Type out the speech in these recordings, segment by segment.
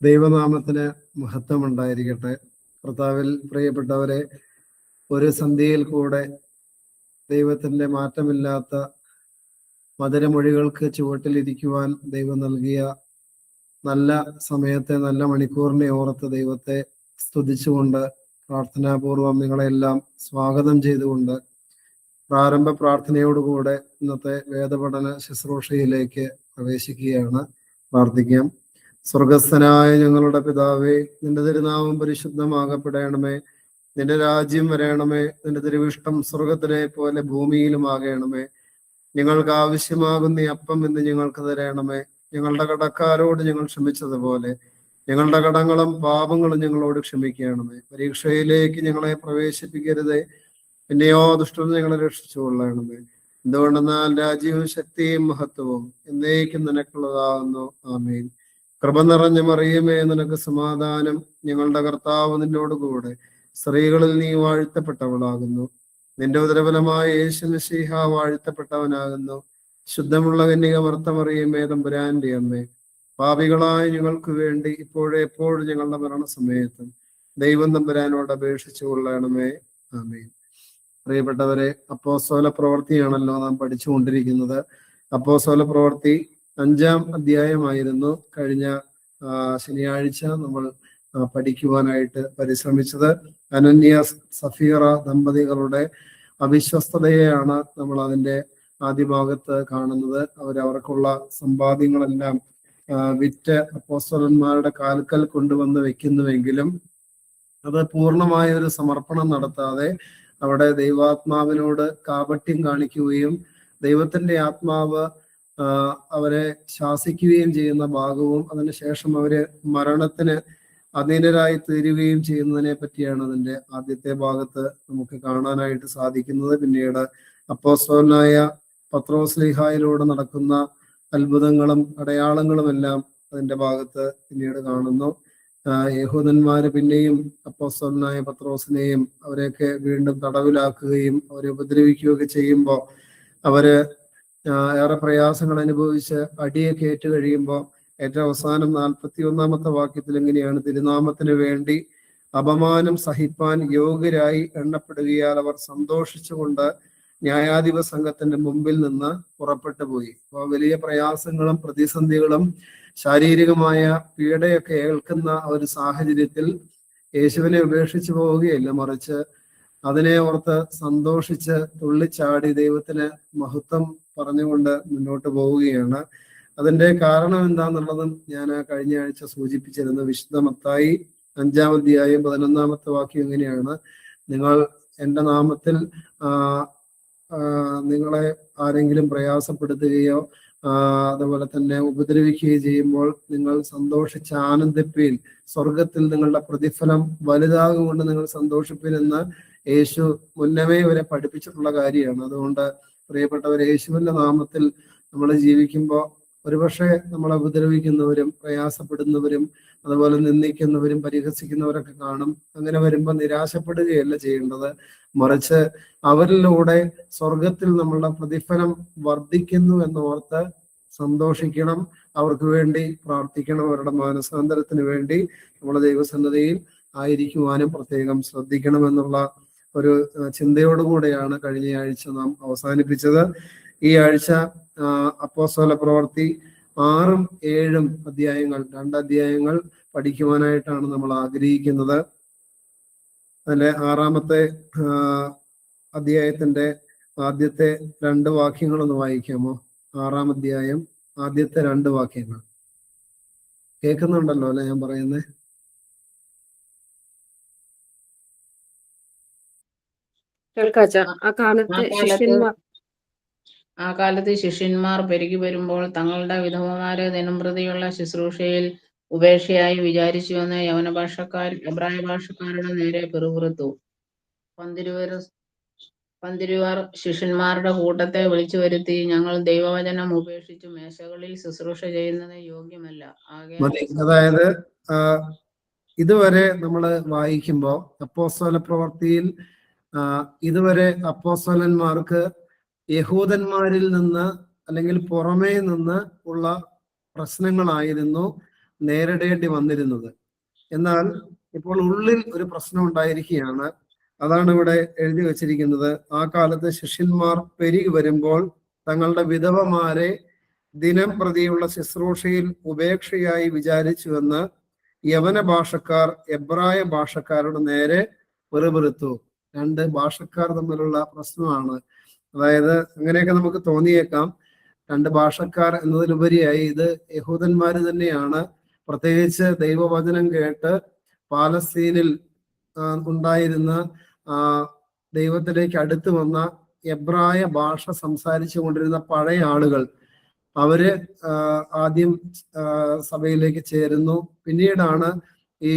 ദൈവനാമത്തിന് മഹത്വമുണ്ടായിരിക്കട്ടെ. കർത്താവിൽ പ്രിയപ്പെട്ടവരെ, ഒരു സന്ധ്യയിൽ കൂടെ ദൈവത്തിൻ്റെ മാറ്റമില്ലാത്ത മധുരമൊഴികൾക്ക് ചുവട്ടിലിരിക്കുവാൻ ദൈവം നൽകിയ നല്ല സമയത്തെ, നല്ല മണിക്കൂറിനെ ഓർത്ത് ദൈവത്തെ സ്തുതിച്ചുകൊണ്ട് പ്രാർത്ഥനാപൂർവം നിങ്ങളെല്ലാം സ്വാഗതം ചെയ്തുകൊണ്ട് പ്രാരംഭ പ്രാർത്ഥനയോടുകൂടെ ഇന്നത്തെ വേദപഠന ശുശ്രൂഷയിലേക്ക് പ്രവേശിക്കുകയാണ്. പ്രാർത്ഥിക്കാം. സ്വർഗസ്ഥനായ ഞങ്ങളുടെ പിതാവേ, നിന്റെ തിരുനാമം പരിശുദ്ധമാകപ്പെടണമേ. നിന്റെ രാജ്യം വരണമേ. നിന്റെ തിരുവിഷ്ടം സ്വർഗത്തിലെ പോലെ ഭൂമിയിലുമാകണമേ. ഞങ്ങൾക്ക് ആവശ്യമാകുന്ന അപ്പം ഇന്ന് ഞങ്ങൾക്ക് തരണമേ. ഞങ്ങളുടെ കടക്കാരോട് ഞങ്ങൾ ക്ഷമിച്ചതുപോലെ ഞങ്ങളുടെ കടങ്ങളും പാപങ്ങളും ഞങ്ങളോട് ക്ഷമിക്കണമേ. പരീക്ഷയിലേക്ക് ഞങ്ങളെ പ്രവേശിപ്പിക്കരുതേ, പിന്നെയോ ദുഷ്ടത ഞങ്ങളെ രക്ഷിച്ചുകൊള്ളണമേ. എന്തുകൊണ്ടെന്നാൽ രാജ്യവും ശക്തിയും മഹത്വവും എന്നേക്കും നിനക്കുള്ളതാകുന്നു. ആമേൻ. കൃപ നിറഞ്ഞ മറിയമേ, നിനക്ക് സമാധാനം. ഞങ്ങളുടെ കർത്താവ് നിന്നോട് കൂടെ സ്ത്രീകളിൽ നീ വാഴ്ത്തപ്പെട്ടവളാകുന്നു. നിന്റെ ഉദരഫലമായ യേശു മിശിഹ വാഴ്ത്തപ്പെട്ടവനാകുന്നു. ശുദ്ധമുള്ള കന്യക മർത്തമറിയമേ, തമ്പുരാന്റെ അമ്മേ, പാപികളായ ഞങ്ങൾക്ക് വേണ്ടി ഇപ്പോഴെപ്പോഴും ഞങ്ങളുടെ മരണസമയത്തും ദൈവം തമ്പുരാനോട് അപേക്ഷിച്ചു കൊള്ളണമേ. ആമേൻ. പ്രിയപ്പെട്ടവരെ, അപ്പോസ്തല പ്രവൃത്തിയാണല്ലോ നാം പഠിച്ചുകൊണ്ടിരിക്കുന്നത്. അപ്പോസ്തല പ്രവൃത്തി 5-ാം അധ്യായമായിരുന്നു കഴിഞ്ഞ ശനിയാഴ്ച നമ്മൾ പഠിക്കുവാനായിട്ട് പരിശ്രമിച്ചത്. അനന്യ സഫീറ ദമ്പതികളുടെ അവിശ്വസ്തതയെയാണ് നമ്മൾ അതിൻ്റെ ആദ്യ ഭാഗത്ത് കാണുന്നത്. അവർക്കുള്ള സമ്പാദ്യങ്ങളെല്ലാം വിറ്റ് അപ്പോസ്തലന്മാരുടെ കാൽക്കൽ കൊണ്ടുവന്ന് വെക്കുന്നുവെങ്കിലും അത് പൂർണ്ണമായ ഒരു സമർപ്പണം നടത്താതെ അവിടെ ദൈവാത്മാവിനോട് കാപട്യം കാണിക്കുകയും ദൈവത്തിന്റെ ആത്മാവ് അവരെ ശാസിക്കുകയും ചെയ്യുന്ന ഭാഗവും അതിനുശേഷം അവര് മരണത്തിന് അധീനരായി തീരുകയും ചെയ്യുന്നതിനെ പറ്റിയാണ് അതിന്റെ ആദ്യത്തെ ഭാഗത്ത് നമുക്ക് കാണാനായിട്ട് സാധിക്കുന്നത്. പിന്നീട് അപ്പോസ്തലനായ പത്രോസ്ലീഹായിലൂടെ നടക്കുന്ന അത്ഭുതങ്ങളും അടയാളങ്ങളും എല്ലാം അതിന്റെ ഭാഗത്ത് പിന്നീട് കാണുന്നു. യഹൂദന്മാര് പിന്നെയും അപ്പോസ്തലനായ പത്രോസിനെയും അവരെയൊക്കെ വീണ്ടും തടവിലാക്കുകയും അവരെ ഉപദ്രവിക്കുകയൊക്കെ ചെയ്യുമ്പോൾ അവര് ഏറെ പ്രയാസങ്ങൾ അനുഭവിച്ച് അടിയൊക്കെ ഏറ്റു കഴിയുമ്പോൾ ഏറ്റവും അവസാനം 41-ാമത്തെ വാക്യത്തിൽ എങ്ങനെയാണ്: തിരുനാമത്തിന് വേണ്ടി അപമാനം സഹിപ്പാൻ യോഗ്യരായി എണ്ണപ്പെടുകയാൽ അവർ സന്തോഷിച്ചുകൊണ്ട് ന്യായാധിപ സംഘത്തിന്റെ മുമ്പിൽ നിന്ന് പുറപ്പെട്ടു പോയി. അപ്പോൾ വലിയ പ്രയാസങ്ങളും പ്രതിസന്ധികളും ശാരീരികമായ പീഡയൊക്കെ ഏൽക്കുന്ന ഒരു സാഹചര്യത്തിൽ യേശുവിനെ ഉപേക്ഷിച്ചു പോവുകയല്ല, മറിച്ച് അതിനെ ഓർത്ത് സന്തോഷിച്ച് തുള്ളിച്ചാടി ദൈവത്തിന് മഹത്വം പറഞ്ഞുകൊണ്ട് മുന്നോട്ട് പോവുകയാണ്. അതിന്റെ കാരണം എന്താന്നുള്ളതും ഞാൻ കഴിഞ്ഞ ആഴ്ച സൂചിപ്പിച്ചിരുന്നു. വിശുദ്ധ മത്തായി 5-ാം അധ്യായം 11-ാമത്തെ വാക്യം എങ്ങനെയാണ്: നിങ്ങൾ എൻ്റെ നാമത്തിൽ നിങ്ങളെ ആരെങ്കിലും പ്രയാസപ്പെടുത്തുകയോ അതുപോലെ തന്നെ ഉപദ്രവിക്കുകയോ ചെയ്യുമ്പോൾ നിങ്ങൾ സന്തോഷിച്ച് ആനന്ദിപ്പീൻ, സ്വർഗത്തിൽ നിങ്ങളുടെ പ്രതിഫലം വലുതാകുകൊണ്ട് നിങ്ങൾ സന്തോഷിപ്പീൻ എന്ന് യേശു മുന്നമേ ഇവരെ പഠിപ്പിച്ചിട്ടുള്ള കാര്യമാണ്. അതുകൊണ്ട് പ്രിയപ്പെട്ടവർ, യേശുവിന്റെ നാമത്തിൽ നമ്മൾ ജീവിക്കുമ്പോൾ ഒരുപക്ഷെ നമ്മളെ ഉപദ്രവിക്കുന്നവരും പ്രയാസപ്പെടുന്നവരും അതുപോലെ നിന്ദിക്കുന്നവരും പരിഹസിക്കുന്നവരൊക്കെ കാണും. അങ്ങനെ വരുമ്പോൾ നിരാശപ്പെടുകയല്ല ചെയ്യേണ്ടത്, മറിച്ച് അവരിലൂടെ സ്വർഗത്തിൽ നമ്മളുടെ പ്രതിഫലം വർദ്ധിക്കുന്നു എന്നോർത്ത് സന്തോഷിക്കണം. അവർക്ക് വേണ്ടി പ്രാർത്ഥിക്കണം. അവരുടെ മാനസാന്തരത്തിന് വേണ്ടി നമ്മുടെ ദൈവസന്നിധിയിൽ ആയിരിക്കുവാനും പ്രത്യേകം ശ്രദ്ധിക്കണം എന്നുള്ള ഒരു ചിന്തയോടുകൂടെയാണ് കഴിഞ്ഞ ആഴ്ച നാം അവസാനിപ്പിച്ചത്. ഈ ആഴ്ച അപ്പോസ്തല പ്രവൃത്തി 6-ഉം 7-ഉം അധ്യായങ്ങൾ, 2 അധ്യായങ്ങൾ പഠിക്കുവാനായിട്ടാണ് നമ്മൾ ആഗ്രഹിക്കുന്നത്. അതിലെ 6-ാമത്തെ അധ്യായത്തിന്റെ ആദ്യത്തെ 2 വാക്യങ്ങളൊന്ന് വായിക്കാമോ? 6-ാം അധ്യായം ആദ്യത്തെ 2 വാക്യങ്ങൾ. കേൾക്കുന്നുണ്ടല്ലോ അല്ലെ ഞാൻ പറയുന്നേ? ആ കാലത്ത് ശിഷ്യന്മാർ പെരുകി വരുമ്പോൾ തങ്ങളുടെ വിധവമാരെ ദിനംപ്രതിയുള്ള ശുശ്രൂഷയിൽ ഉപേക്ഷയായി വിചാരിച്ചുവെന്ന് യവന ഭാഷക്കാർ എബ്രായ ഭാഷക്കാരുടെ നേരെ പിറുപിറുത്തു. പന്തിരുവർ ശിഷ്യന്മാരുടെ കൂട്ടത്തെ വിളിച്ചു വരുത്തി, ഞങ്ങൾ ദൈവവചനം ഉപേക്ഷിച്ചു മേശകളിൽ ശുശ്രൂഷ ചെയ്യുന്നത് യോഗ്യമല്ല. അതായത് ഇതുവരെ നമ്മൾ വായിക്കുമ്പോൾ അപ്പോസ്തല പ്രവൃത്തിയിൽ ഇതുവരെ അപ്പോസ്തലന്മാർക്ക് യഹൂദന്മാരിൽ നിന്ന് അല്ലെങ്കിൽ പുറമേ നിന്ന് ഉള്ള പ്രശ്നങ്ങളായിരുന്നു നേരിടേണ്ടി വന്നിരുന്നത്. എന്നാൽ ഇപ്പോൾ ഉള്ളിൽ ഒരു പ്രശ്നം ഉണ്ടായിരിക്കുകയാണ്. അതാണ് ഇവിടെ എഴുതി വച്ചിരിക്കുന്നത്. ആ കാലത്ത് ശിഷ്യന്മാർ പെരുകി വരുമ്പോൾ തങ്ങളുടെ വിധവമാരെ ദിനം പ്രതിയുള്ള ശുശ്രൂഷയിൽ ഉപേക്ഷയായി വിചാരിച്ചുവെന്ന് യവന ഭാഷക്കാർ എബ്രായ ഭാഷക്കാരുടെ നേരെ വെറുപെറുത്തു. രണ്ട് ഭാഷക്കാർ തമ്മിലുള്ള പ്രശ്നമാണ്. അതായത് അങ്ങനെയൊക്കെ നമുക്ക് തോന്നിയേക്കാം. രണ്ട് ഭാഷക്കാർ എന്നതിലുപരിയായി ഇത് യഹൂദന്മാര് തന്നെയാണ്. പ്രത്യേകിച്ച് ദൈവവചനം കേട്ട് പാലസ്തീനിൽ ഉണ്ടായിരുന്ന ദൈവത്തിലേക്ക് അടുത്ത് വന്ന എബ്രായ ഭാഷ സംസാരിച്ചു കൊണ്ടിരുന്ന പഴയ ആളുകൾ, അവര് ആദ്യം സഭയിലേക്ക് ചേരുന്നു. പിന്നീടാണ് ഈ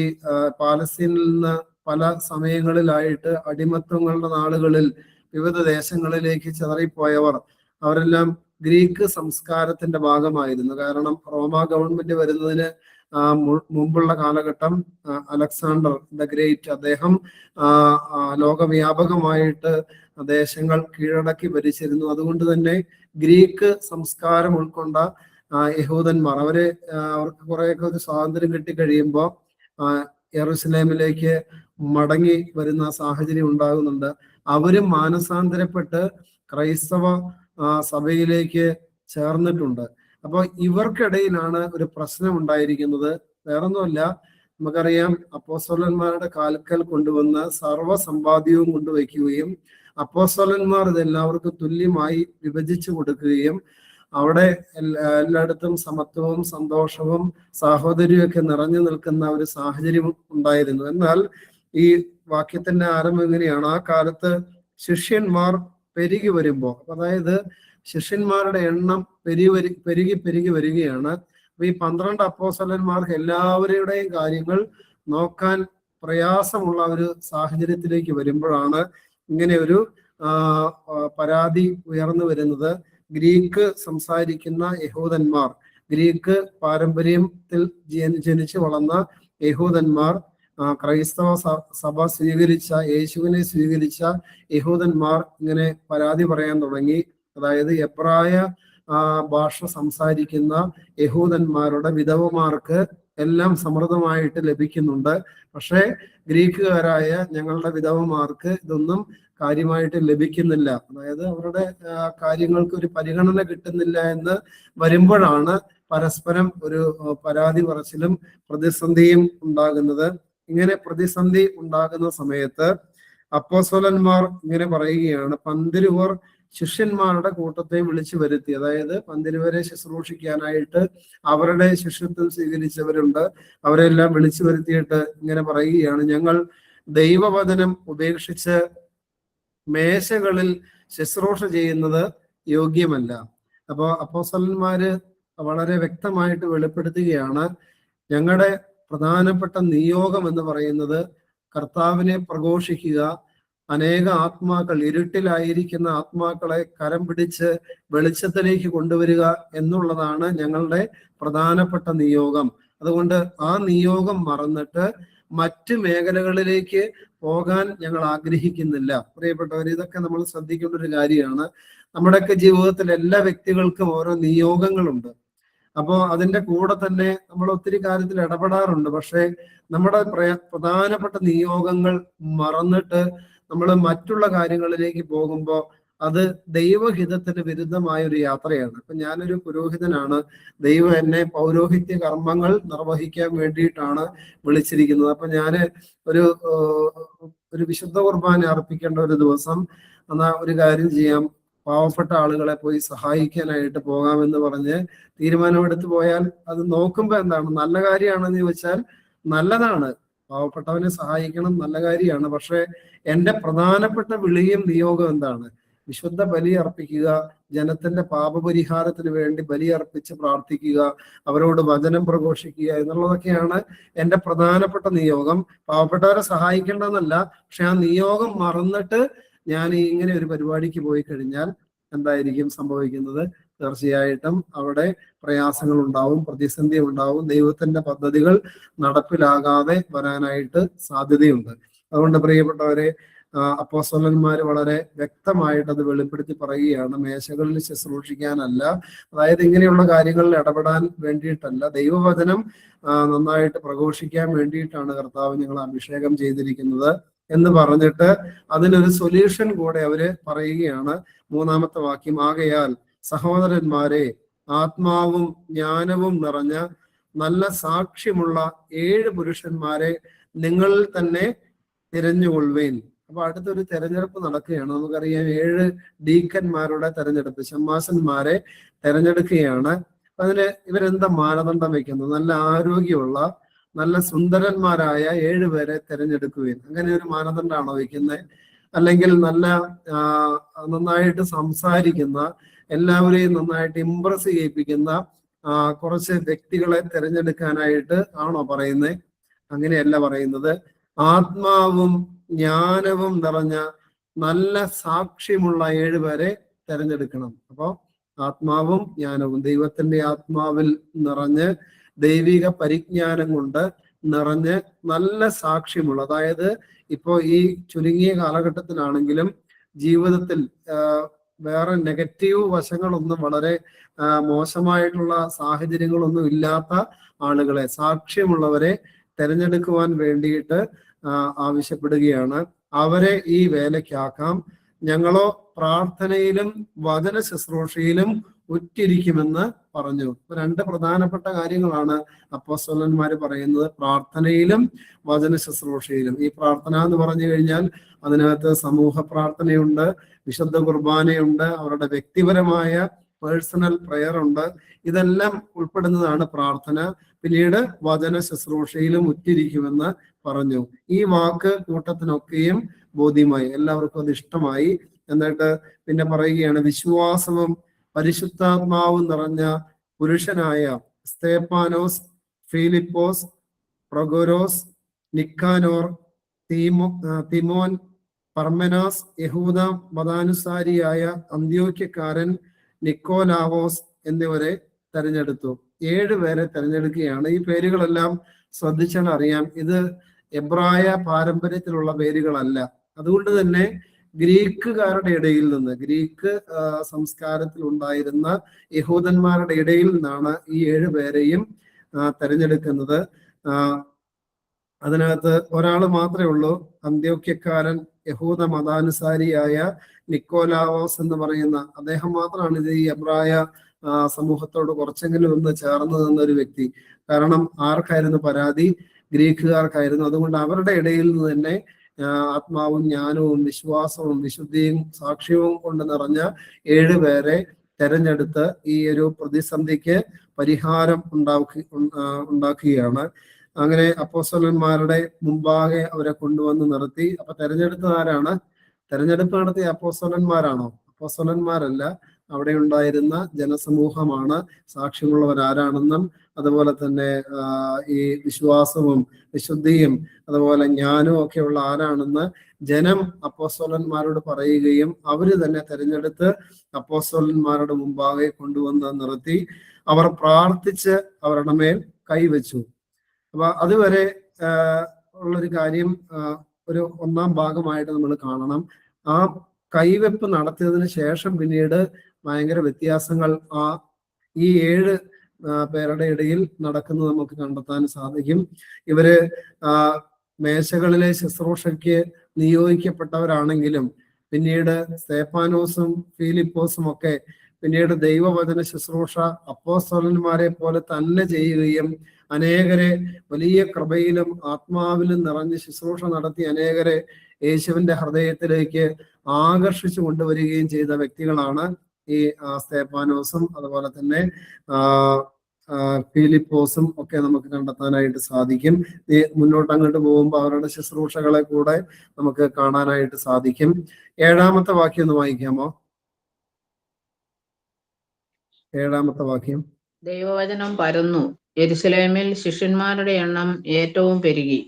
പാലസ്തീനിൽ നിന്ന് പല സമയങ്ങളിലായിട്ട് അടിമത്വങ്ങളുടെ നാളുകളിൽ വിവിധ ദേശങ്ങളിലേക്ക് ചിതറിപ്പോയവർ അവരെല്ലാം ഗ്രീക്ക് സംസ്കാരത്തിന്റെ ഭാഗമായിരുന്നു. കാരണം റോമ ഗവൺമെന്റ് വരുന്നതിന് മുമ്പുള്ള കാലഘട്ടം അലക്സാണ്ടർ ദ ഗ്രേറ്റ്, അദ്ദേഹം ലോകവ്യാപകമായിട്ട് ദേശങ്ങൾ കീഴടക്കി ഭരിച്ചിരുന്നു. അതുകൊണ്ട് തന്നെ ഗ്രീക്ക് സംസ്കാരം ഉൾക്കൊണ്ട യഹൂദന്മാർ അവർക്ക് കുറെയൊക്കെ ഒരു സ്വാതന്ത്ര്യം കിട്ടിക്കഴിയുമ്പോൾ യെറൂശലേമിലേക്ക് മടങ്ങി വരുന്ന സാഹചര്യം ഉണ്ടാകുന്നുണ്ട്. അവരും മാനസാന്തരപ്പെട്ട് ക്രൈസ്തവ സഭയിലേക്ക് ചേർന്നിട്ടുണ്ട്. അപ്പോൾ ഇവർക്കിടയിലാണ് ഒരു പ്രശ്നം ഉണ്ടായിരിക്കുന്നത്. വേറൊന്നുമല്ല, നമുക്കറിയാം, അപ്പോസ്തലന്മാരുടെ കാൽക്കൽ കൊണ്ടുവന്ന് സർവ്വസമ്പാദ്യവും കൊണ്ടുവയ്ക്കുകയും അപ്പോസ്തലന്മാർ ഇതെല്ലാവർക്കും തുല്യമായി വിഭജിച്ചു കൊടുക്കുകയും അവിടെ എല്ലായിടത്തും സമത്വവും സന്തോഷവും സാഹോദര്യവും ഒക്കെ നിറഞ്ഞു നിൽക്കുന്ന ഒരു സാഹചര്യം ഉണ്ടായിരുന്നു. എന്നാൽ ഈ വാക്യത്തിന്റെ ആരംഭം എങ്ങനെയാണ്? ആ കാലത്ത് ശിഷ്യന്മാർ പെരുകി വരുമ്പോൾ, അതായത് ശിഷ്യന്മാരുടെ എണ്ണം പെരുകി വരികയാണ്. അപ്പൊ ഈ 12 അപ്പോസ്തലന്മാർക്ക് എല്ലാവരുടെയും കാര്യങ്ങൾ നോക്കാൻ പ്രയാസമുള്ള ഒരു സാഹചര്യത്തിലേക്ക് വരുമ്പോഴാണ് ഇങ്ങനെ ഒരു പരാതി ഉയർന്നു വരുന്നത്. ഗ്രീക്ക് സംസാരിക്കുന്ന യഹൂദന്മാർ, ഗ്രീക്ക് പാരമ്പര്യത്തിൽ ജനിച്ചു വളർന്ന യഹൂദന്മാർ, ക്രൈസ്തവ സഭ സ്വീകരിച്ച, യേശുവിനെ സ്വീകരിച്ച യഹൂദന്മാർ ഇങ്ങനെ പരാതി പറയാൻ തുടങ്ങി. അതായത് എബ്രായ ഭാഷ സംസാരിക്കുന്ന യഹൂദന്മാരുടെ വിധവമാർക്ക് എല്ലാം സമൃദ്ധമായിട്ട് ലഭിക്കുന്നുണ്ട്. പക്ഷേ ഗ്രീക്കുകാരായ ഞങ്ങളുടെ വിധവമാർക്ക് ഇതൊന്നും കാര്യമായിട്ട് ലഭിക്കുന്നില്ല. അതായത് അവരുടെ കാര്യങ്ങൾക്ക് ഒരു പരിഗണന കിട്ടുന്നില്ല എന്ന് വരുമ്പോഴാണ് പരസ്പരം ഒരു പരാതി പറച്ചിലും പ്രതിസന്ധിയും ഉണ്ടാകുന്നത്. ഇങ്ങനെ പ്രതിസന്ധി ഉണ്ടാകുന്ന സമയത്ത് അപ്പോസ്തലന്മാർ ഇങ്ങനെ പറയുകയാണ്, പന്തിരുവർ ശിഷ്യന്മാരുടെ കൂട്ടത്തെ വിളിച്ചു വരുത്തി. അതായത് പന്തിരുവരെ ശുശ്രൂഷിക്കാനായിട്ട് അവരുടെ ശിഷ്യത്വം സ്വീകരിച്ചവരുണ്ട്. അവരെല്ലാം വിളിച്ചു വരുത്തിയിട്ട് ഇങ്ങനെ പറയുകയാണ്, ഞങ്ങൾ ദൈവവചനം ഉപേക്ഷിച്ച് മേശകളിൽ ശുശ്രൂഷ ചെയ്യുന്നത് യോഗ്യമല്ല. അപ്പോൾ അപ്പോസ്തലന്മാര് വളരെ വ്യക്തമായിട്ട് വെളിപ്പെടുത്തുകയാണ്, ഞങ്ങളുടെ പ്രധാനപ്പെട്ട നിയോഗം എന്ന് പറയുന്നത് കർത്താവിനെ പ്രഘോഷിക്കുക, അനേക ആത്മാക്കൾ, ഇരുട്ടിലായിരിക്കുന്ന ആത്മാക്കളെ കരം പിടിച്ച് വെളിച്ചത്തിലേക്ക് കൊണ്ടുവരിക എന്നുള്ളതാണ് ഞങ്ങളുടെ പ്രധാനപ്പെട്ട നിയോഗം. അതുകൊണ്ട് ആ നിയോഗം മറന്നിട്ട് മറ്റ് മേഖലകളിലേക്ക് പോകാൻ ഞങ്ങൾ ആഗ്രഹിക്കുന്നില്ല. പ്രിയപ്പെട്ടവർ, ഇതൊക്കെ നമ്മൾ ശ്രദ്ധിക്കേണ്ട ഒരു കാര്യമാണ്. നമ്മുടെയൊക്കെ ജീവിതത്തിൽ എല്ലാ വ്യക്തികൾക്കും ഓരോ നിയോഗങ്ങളുണ്ട്. അപ്പോൾ അതിന്റെ കൂടെ തന്നെ നമ്മൾ ഒത്തിരി കാര്യത്തിൽ ഇടപെടാറുണ്ട്. പക്ഷെ നമ്മുടെ പ്രധാനപ്പെട്ട നിയോഗങ്ങൾ മറന്നിട്ട് നമ്മൾ മറ്റുള്ള കാര്യങ്ങളിലേക്ക് പോകുമ്പോൾ അത് ദൈവഹിതത്തിന് വിരുദ്ധമായ ഒരു യാത്രയാണ്. അപ്പൊ ഞാനൊരു പുരോഹിതനാണ്. ദൈവം എന്നെ പൗരോഹിത്യ കർമ്മങ്ങൾ നിർവഹിക്കാൻ വേണ്ടിയിട്ടാണ് വിളിച്ചിരിക്കുന്നത്. അപ്പൊ ഞാന് ഒരു വിശുദ്ധ കുർബാന അർപ്പിക്കേണ്ട ഒരു ദിവസം എന്നാ ഒരു കാര്യം ചെയ്യാം, പാവപ്പെട്ട ആളുകളെ പോയി സഹായിക്കാനായിട്ട് പോകാമെന്ന് പറഞ്ഞ് തീരുമാനമെടുത്ത് പോയാൽ അത് നോക്കുമ്പോൾ എന്താണ്, നല്ല കാര്യമാണെന്ന് ചോദിച്ചാൽ നല്ലതാണ്, പാവപ്പെട്ടവനെ സഹായിക്കണം, നല്ല കാര്യമാണ്. പക്ഷെ എൻ്റെ പ്രധാനപ്പെട്ട വിളിയും നിയോഗം എന്താണ്? വിശുദ്ധ ബലി അർപ്പിക്കുക, ജനത്തിന്റെ പാപപരിഹാരത്തിന് വേണ്ടി ബലി അർപ്പിച്ച് പ്രാർത്ഥിക്കുക, അവരോട് വചനം പ്രഘോഷിക്കുക എന്നുള്ളതൊക്കെയാണ് എൻ്റെ പ്രധാനപ്പെട്ട നിയോഗം. പാവപ്പെട്ടവരെ സഹായിക്കേണ്ടെന്നല്ല, പക്ഷെ ആ നിയോഗം മറന്നിട്ട് ഞാൻ ഇങ്ങനെ ഒരു പരിപാടിക്ക് പോയി കഴിഞ്ഞാൽ എന്തായിരിക്കും സംഭവിക്കുന്നത്? തീർച്ചയായിട്ടും അവിടെ പ്രയാസങ്ങൾ ഉണ്ടാവും, പ്രതിസന്ധി ഉണ്ടാവും, ദൈവത്തിന്റെ പദ്ധതികൾ നടപ്പിലാകാതെ വരാനായിട്ട് സാധ്യതയുണ്ട്. അതുകൊണ്ട് പ്രിയപ്പെട്ടവരെ, അപ്പോസ്തലന്മാർ വളരെ വ്യക്തമായിട്ട് അത് വെളിപ്പെടുത്തി പറയുകയാണ്. മേശകളിൽ ശുശ്രൂഷിക്കാനല്ല, അതായത് ഇങ്ങനെയുള്ള കാര്യങ്ങളിൽ ഇടപെടാൻ വേണ്ടിയിട്ടല്ല, ദൈവവചനം നന്നായിട്ട് പ്രഘോഷിക്കാൻ വേണ്ടിയിട്ടാണ് കർത്താവ് ഞങ്ങൾ അഭിഷേകം ചെയ്തിരിക്കുന്നത് എന്ന് പറഞ്ഞിട്ട് അതിനൊരു സൊല്യൂഷൻ കൂടെ അവര് പറയുകയാണ്. 3-ാമത്തെ വാക്യം, ആകയാൽ സഹോദരന്മാരെ, ആത്മാവും ജ്ഞാനവും നിറഞ്ഞ നല്ല സാക്ഷ്യമുള്ള 7 പുരുഷന്മാരെ നിങ്ങളിൽ തന്നെ തിരഞ്ഞുകൊള്ളുവേൻ. അപ്പൊ അടുത്തൊരു തെരഞ്ഞെടുപ്പ് നടക്കുകയാണ്. നമുക്കറിയാം 7 ഡീക്കന്മാരുടെ തെരഞ്ഞെടുപ്പ്, ശമ്മാസന്മാരെ തെരഞ്ഞെടുക്കുകയാണ്. അതിന് ഇവരെന്താ മാനദണ്ഡം വെക്കുന്നത്? നല്ല ആരോഗ്യമുള്ള നല്ല സുന്ദരന്മാരായ 7 പേരെ തെരഞ്ഞെടുക്കുകയും, അങ്ങനെ ഒരു മാനദണ്ഡമാണോ വെക്കുന്നത്? അല്ലെങ്കിൽ നല്ല നന്നായിട്ട് സംസാരിക്കുന്ന, എല്ലാവരെയും നന്നായിട്ട് ഇംപ്രസ് ചെയ്യിപ്പിക്കുന്ന കുറച്ച് വ്യക്തികളെ തിരഞ്ഞെടുക്കാനായിട്ട് ആണോ പറയുന്നത്? അങ്ങനെയല്ല പറയുന്നത്. ആത്മാവും ജ്ഞാനവും നിറഞ്ഞ നല്ല സാക്ഷ്യമുള്ള 7 പേരെ തിരഞ്ഞെടുക്കണം. അപ്പോ ആത്മാവും ജ്ഞാനവും, ദൈവത്തിന്റെ ആത്മാവിൽ നിറഞ്ഞ് ദൈവിക പരിജ്ഞാനം കൊണ്ട് നിറഞ്ഞ് നല്ല സാക്ഷ്യമുള്ള, അതായത് ഇപ്പോ ഈ ചുരുങ്ങിയ കാലഘട്ടത്തിലാണെങ്കിലും ജീവിതത്തിൽ വേറെ നെഗറ്റീവ് വശങ്ങളൊന്നും, വളരെ മോശമായിട്ടുള്ള സാഹചര്യങ്ങളൊന്നും ഇല്ലാത്ത ആളുകളെ, സാക്ഷ്യമുള്ളവരെ തിരഞ്ഞെടുക്കുവാൻ വേണ്ടിയിട്ട് ആവശ്യപ്പെടുകയാണ്. അവരെ ഈ വേലയ്ക്കാക്കാം. ഞങ്ങളോ പ്രാർത്ഥനയിലും വചന ശുശ്രൂഷയിലും ഉറ്റിരിക്കുമെന്ന് പറഞ്ഞു. 2 പ്രധാനപ്പെട്ട കാര്യങ്ങളാണ് അപ്പോസ്തലന്മാര് പറയുന്നത്: പ്രാർത്ഥനയിലും വചന ശുശ്രൂഷയിലും. ഈ പ്രാർത്ഥന എന്ന് പറഞ്ഞു കഴിഞ്ഞാൽ അതിനകത്ത് സമൂഹ പ്രാർത്ഥനയുണ്ട്, വിശുദ്ധ കുർബാനയുണ്ട്, അവരുടെ വ്യക്തിപരമായ പേഴ്സണൽ പ്രയർ ഉണ്ട്. ഇതെല്ലാം ഉൾപ്പെടുന്നതാണ് പ്രാർത്ഥന. പിന്നീട് വചന ശുശ്രൂഷയിലും ഉറ്റിരിക്കുമെന്ന് പറഞ്ഞു. ഈ വാക്ക് കൂട്ടത്തിനൊക്കെയും ബോധ്യമായി, എല്ലാവർക്കും അത് ഇഷ്ടമായി. എന്നിട്ട് പിന്നെ പറയുകയാണ്, വിശ്വാസവും പരിശുദ്ധാത്മാവും നിറഞ്ഞ പുരുഷനായ സ്തേപ്പാനോസ്, ഫിലിപ്പോസ്, പ്രൊഗോരോസ്, നിക്കാനോർ, തിമോൻ, പർമെനാസ്, യഹൂദ മതാനുസാരിയായ അന്ത്യോക്യക്കാരൻ നിക്കോലാവോസ് എന്നിവരെ തെരഞ്ഞെടുത്തു. 7 പേരെ തെരഞ്ഞെടുക്കുകയാണ്. ഈ പേരുകളെല്ലാം ശ്രദ്ധിച്ചാൽ അറിയാം, ഇത് എബ്രായ പാരമ്പര്യത്തിലുള്ള പേരുകളല്ല. അതുകൊണ്ട് തന്നെ ഗ്രീക്കുകാരുടെ ഇടയിൽ നിന്ന്, ഗ്രീക്ക് സംസ്കാരത്തിൽ ഉണ്ടായിരുന്ന യഹൂദന്മാരുടെ ഇടയിൽ നിന്നാണ് ഈ 7 പേരെയും തെരഞ്ഞെടുക്കുന്നത്. അതിനകത്ത് ഒരാൾ മാത്രമേ ഉള്ളൂ, അന്ത്യോക്യക്കാരൻ, യഹൂദ മതാനുസാരിയായ നിക്കോലാവോസ് എന്ന് പറയുന്ന അദ്ദേഹം മാത്രമാണ് ഇത് ഈ എബ്രായ സമൂഹത്തോട് കുറച്ചെങ്കിലും ഒന്ന് ചേർന്ന് നിന്നൊരു വ്യക്തി. കാരണം ആർക്കായിരുന്നു പരാതി? ഗ്രീക്കുകാർക്കായിരുന്നു. അതുകൊണ്ട് അവരുടെ ഇടയിൽ നിന്ന് തന്നെ ആത്മാവും ജ്ഞാനവും വിശ്വാസവും വിശുദ്ധിയും സാക്ഷ്യവും കൊണ്ട് നിറഞ്ഞ 7 പേരെ തെരഞ്ഞെടുത്ത് ഈ ഒരു പ്രതിസന്ധിക്ക് പരിഹാരം ഉണ്ടാക്കുകയാണ്. അങ്ങനെ അപ്പോസ്തലന്മാരുടെ മുമ്പാകെ അവരെ കൊണ്ടുവന്ന് നിർത്തി. അപ്പൊ തെരഞ്ഞെടുത്തത് ആരാണ്? തെരഞ്ഞെടുപ്പ് നടത്തിയ അപ്പോസ്തലന്മാരാണോ? അപ്പോസ്തലന്മാരല്ല, അവിടെ ഉണ്ടായിരുന്ന ജനസമൂഹമാണ് സാക്ഷ്യമുള്ളവരാരാണെന്നും അതുപോലെ തന്നെ ഈ വിശ്വാസവും വിശുദ്ധിയും അതുപോലെ ജ്ഞാനവും ഒക്കെയുള്ള ആരാണെന്ന് ജനം അപ്പോസ്തലന്മാരോട് പറയുകയും അവര് തന്നെ തെരഞ്ഞെടുത്ത് അപ്പോസ്തലന്മാരുടെ മുമ്പാകെ കൊണ്ടുവന്ന് നിർത്തി. അവർ പ്രാർത്ഥിച്ച് അവരുടെ മേൽ കൈവച്ചു. അപ്പൊ അതുവരെ ഉള്ളൊരു കാര്യം ഒരു 1-ാം ഭാഗമായിട്ട് നമ്മൾ കാണണം. ആ കൈവെപ്പ് നടത്തിയതിന് ശേഷം പിന്നീട് ഭയങ്കര വ്യത്യാസങ്ങൾ ഈ 7 പേരുടെ ഇടയിൽ നടക്കുന്നത് നമുക്ക് കണ്ടെത്താൻ സാധിക്കും. ഇവര് മേശകളിലെ ശുശ്രൂഷയ്ക്ക് നിയോഗിക്കപ്പെട്ടവരാണെങ്കിലും പിന്നീട് സ്തേപ്പാനോസും ഫിലിപ്പോസും ഒക്കെ പിന്നീട് ദൈവവചന ശുശ്രൂഷ അപ്പോസ്തലന്മാരെ പോലെ തന്നെ ചെയ്യുകയും അനേകരെ വലിയ കൃപയിലും ആത്മാവിലും നിറഞ്ഞ് ശുശ്രൂഷ നടത്തി അനേകരെ യേശുവിന്റെ ഹൃദയത്തിലേക്ക് ആകർഷിച്ചു കൊണ്ടുവരികയും ചെയ്ത വ്യക്തികളാണ് ഈ സ്തേപ്പാനോസും അതുപോലെ തന്നെ ഫിലിപ്പോസും ഒക്കെ നമുക്ക് കണ്ടെത്താനായിട്ട് സാധിക്കും. മുന്നോട്ട് അങ്ങോട്ട് പോകുമ്പോൾ അവരുടെ ശുശ്രൂഷകളെ കൂടെ നമുക്ക് കാണാനായിട്ട് സാധിക്കും. 7-ാമത്തെ വാക്യം ഒന്ന് വായിക്കാമോ? 7-ാമത്തെ വാക്യം. ദൈവവചനം പരന്നു, യെരുശലേമിൽ ശിഷ്യന്മാരുടെ എണ്ണം ഏറ്റവും പെരുകി,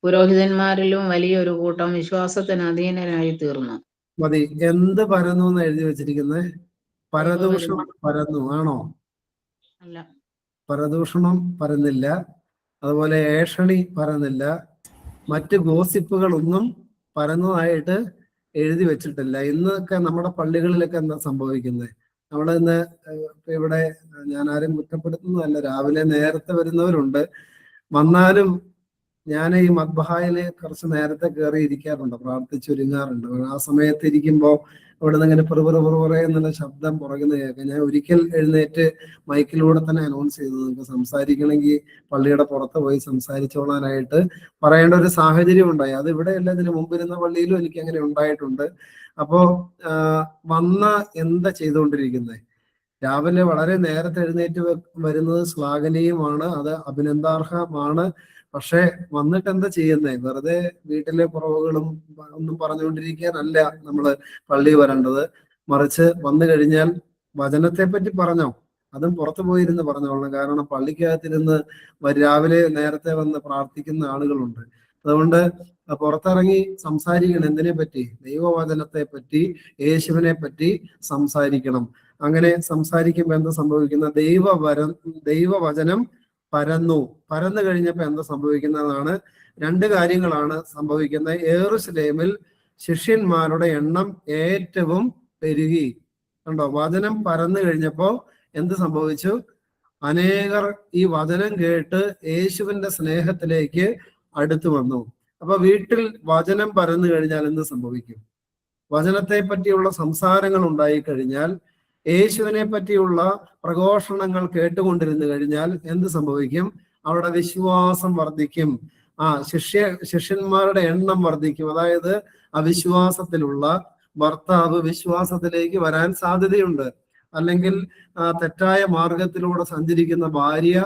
പുരോഹിതന്മാരിലും വലിയൊരു കൂട്ടം വിശ്വാസത്തിന് അധീനരായി തീർന്നു. മതി. എന്ത് പരന്നു എന്ന് എഴുതി വെച്ചിരിക്കുന്നത്? പരദൂഷണം പരന്നു ആണോ? അല്ല, പരദൂഷണം പരന്നില്ല, അതുപോലെ ഏഷണി പരന്നില്ല, മറ്റ് ഗോസിപ്പുകളൊന്നും പരന്നതായിട്ട് എഴുതി വെച്ചിട്ടില്ല. ഇന്നൊക്കെ നമ്മുടെ പള്ളികളിലൊക്കെ എന്താ സംഭവിക്കുന്നത്? നമ്മൾ ഇന്ന് ഇവിടെ ഞാൻ ആരും കുറ്റപ്പെടുത്തുന്നതല്ല, രാവിലെ നേരത്തെ വരുന്നവരുണ്ട്. വന്നാലും ഞാൻ ഈ മദ്ബഹായിൽ കുറച്ച് നേരത്തെ കയറി ഇരിക്കാറുണ്ട്, പ്രാർത്ഥിച്ചൊരുങ്ങാറുണ്ട്. ആ സമയത്ത് ഇരിക്കുമ്പോൾ അവിടെ നിന്ന് ഇങ്ങനെ പെറുപെറ എന്നുള്ള ശബ്ദം പുറകുന്ന കേൾക്കാം. ഞാൻ ഒരിക്കൽ എഴുന്നേറ്റ് മൈക്കിലൂടെ തന്നെ അനൗൺസ് ചെയ്തു, നിങ്ങൾക്ക് സംസാരിക്കണമെങ്കിൽ പള്ളിയുടെ പുറത്ത് പോയി സംസാരിച്ചോളാനായിട്ട് പറയേണ്ട ഒരു സാഹചര്യം ഉണ്ടായി. അത് ഇവിടെയല്ല, ഇതിന് മുമ്പിരുന്ന പള്ളിയിലും എനിക്ക് അങ്ങനെ ഉണ്ടായിട്ടുണ്ട്. അപ്പോ വന്ന എന്താ ചെയ്തുകൊണ്ടിരിക്കുന്നത്? രാവിലെ വളരെ നേരത്തെ എഴുന്നേറ്റ് വരുന്നത് ശ്ലാഘനീയമാണ്, അത് അഭിനന്ദാർഹമാണ്. പക്ഷെ വന്നിട്ട് എന്താ ചെയ്യുന്നേ? വെറുതെ വീട്ടിലെ കുറവുകളും ഒന്നും പറഞ്ഞുകൊണ്ടിരിക്കാനല്ല നമ്മള് പള്ളി വരേണ്ടത്. മറിച്ച് വന്നു കഴിഞ്ഞാൽ വചനത്തെ പറ്റി പറഞ്ഞോ, അതും പുറത്തു പോയിരുന്ന് പറഞ്ഞോളണം. കാരണം പള്ളിക്കകത്തിരുന്ന് രാവിലെ നേരത്തെ വന്ന് പ്രാർത്ഥിക്കുന്ന ആളുകളുണ്ട്. അതുകൊണ്ട് പുറത്തിറങ്ങി സംസാരിക്കണം. എന്തിനെ പറ്റി? ദൈവവചനത്തെ പറ്റി, യേശുവിനെ പറ്റി സംസാരിക്കണം. അങ്ങനെ സംസാരിക്കുമ്പോൾ എന്താ സംഭവിക്കുന്ന? ദൈവവചനം പരന്നു കഴിഞ്ഞപ്പോ എന്താ സംഭവിക്കുന്നതാണ്? രണ്ട് കാര്യങ്ങളാണ് സംഭവിക്കുന്നത്. യെരൂശലേമിൽ ശിഷ്യന്മാരുടെ എണ്ണം ഏറ്റവും പെരുകി. കണ്ടോ? വചനം പരന്നു കഴിഞ്ഞപ്പോ എന്ത് സംഭവിച്ചു? അനേകർ ഈ വചനം കേട്ട് യേശുവിന്റെ സ്നേഹത്തിലേക്ക് അടുത്തു വന്നു. അപ്പൊ വീട്ടിൽ വചനം പരന്നു കഴിഞ്ഞാൽ എന്ത് സംഭവിക്കും? വചനത്തെ പറ്റിയുള്ള സംസാരങ്ങൾ ഉണ്ടായി കഴിഞ്ഞാൽ, യേശുവിനെ പറ്റിയുള്ള പ്രഘോഷണങ്ങൾ കേട്ടുകൊണ്ടിരുന്നു കഴിഞ്ഞാൽ എന്ത് സംഭവിക്കും? അവിടെ വിശ്വാസം വർദ്ധിക്കും. ശിഷ്യന്മാരുടെ എണ്ണം വർദ്ധിക്കും. അതായത് അവിശ്വാസത്തിലുള്ള ഭർത്താവ് വിശ്വാസത്തിലേക്ക് വരാൻ സാധ്യതയുണ്ട്. അല്ലെങ്കിൽ തെറ്റായ മാർഗത്തിലൂടെ സഞ്ചരിക്കുന്ന ഭാര്യ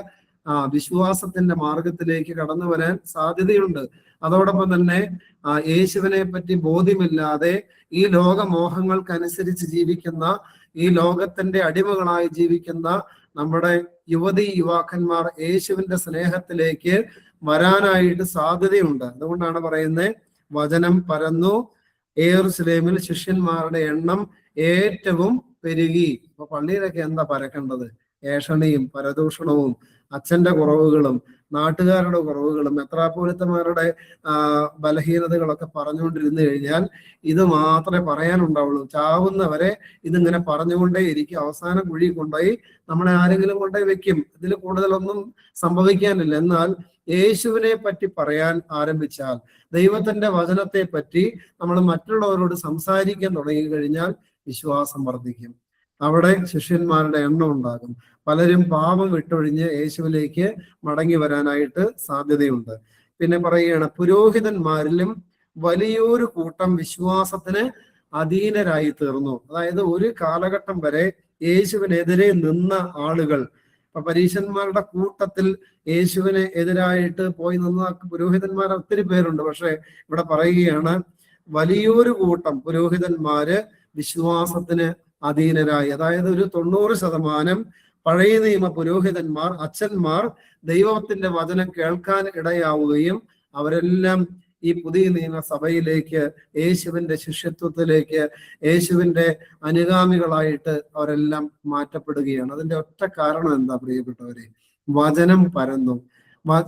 വിശ്വാസത്തിന്റെ മാർഗത്തിലേക്ക് കടന്നു വരാൻ സാധ്യതയുണ്ട്. അതോടൊപ്പം തന്നെ യേശുവിനെ പറ്റി ബോധ്യമില്ലാതെ ഈ ലോകമോഹങ്ങൾക്കനുസരിച്ച് ജീവിക്കുന്ന, ഈ ലോകത്തിന്റെ അടിമകളായി ജീവിക്കുന്ന നമ്മുടെ യുവാക്കന്മാർ യേശുവിന്റെ സ്നേഹത്തിലേക്ക് വരാനായിട്ട് സാധ്യതയുണ്ട്. അതുകൊണ്ടാണ് പറയുന്നത്, വചനം പരന്നു, യെരൂശലേമിൽ ശിഷ്യന്മാരുടെ എണ്ണം ഏറ്റവും പെരുകി. അപ്പൊ പള്ളിയിലൊക്കെ എന്താ പരക്കേണ്ടത്? ഏഷണിയും പരദൂഷണവും അച്ഛന്റെ കുറവുകളും നാട്ടുകാരുടെ കുറവുകളും മെത്രാപ്പോലിത്തമാരുടെ ബലഹീനതകളൊക്കെ പറഞ്ഞുകൊണ്ടിരുന്നു കഴിഞ്ഞാൽ ഇത് മാത്രമേ പറയാനുണ്ടാവുള്ളൂ. ചാവുന്നവരെ ഇതിങ്ങനെ പറഞ്ഞുകൊണ്ടേ ഇരിക്കും. അവസാനം കുഴി കൊണ്ടുപോയി നമ്മളെ ആരെങ്കിലും കൊണ്ടുപോയി വെക്കും. ഇതിൽ കൂടുതലൊന്നും സംഭവിക്കാനില്ല. എന്നാൽ യേശുവിനെ പറ്റി പറയാൻ ആരംഭിച്ചാൽ, ദൈവത്തിന്റെ വചനത്തെ പറ്റി നമ്മൾ മറ്റുള്ളവരോട് സംസാരിക്കാൻ തുടങ്ങി കഴിഞ്ഞാൽ വിശ്വാസം വർദ്ധിക്കും. അവിടെ ശിഷ്യന്മാരുടെ എണ്ണം ഉണ്ടാകും. പലരും പാപം വിട്ടൊഴിഞ്ഞ് യേശുവിലേക്ക് മടങ്ങി വരാനായിട്ട് സാധ്യതയുണ്ട്. പിന്നെ പറയുകയാണ്, പുരോഹിതന്മാരിലും വലിയൊരു കൂട്ടം വിശ്വാസത്തിന് അധീനരായി തീർന്നു. അതായത് ഒരു കാലഘട്ടം വരെ യേശുവിനെതിരെ നിന്ന ആളുകൾ, ഇപ്പൊ പരീശന്മാരുടെ കൂട്ടത്തിൽ യേശുവിന് എതിരായിട്ട് പോയി നിന്ന പുരോഹിതന്മാർ ഒത്തിരി പേരുണ്ട്. പക്ഷെ ഇവിടെ പറയുകയാണ്, വലിയൊരു കൂട്ടം പുരോഹിതന്മാര് വിശ്വാസത്തിന് അധീനരായി. അതായത് ഒരു 90% പഴയ നിയമ പുരോഹിതന്മാർ, അച്ഛന്മാർ ദൈവത്തിന്റെ വചനം കേൾക്കാൻ ഇടയാവുകയും അവരെല്ലാം ഈ പുതിയ നിയമ സഭയിലേക്ക്, യേശുവിന്റെ ശിഷ്യത്വത്തിലേക്ക്, യേശുവിന്റെ അനുഗാമികളായിട്ട് അവരെല്ലാം മാറ്റപ്പെടുകയാണ്. അതിന്റെ ഒറ്റ കാരണം എന്താ പ്രിയപ്പെട്ടവരെ? വചനം പരന്നു.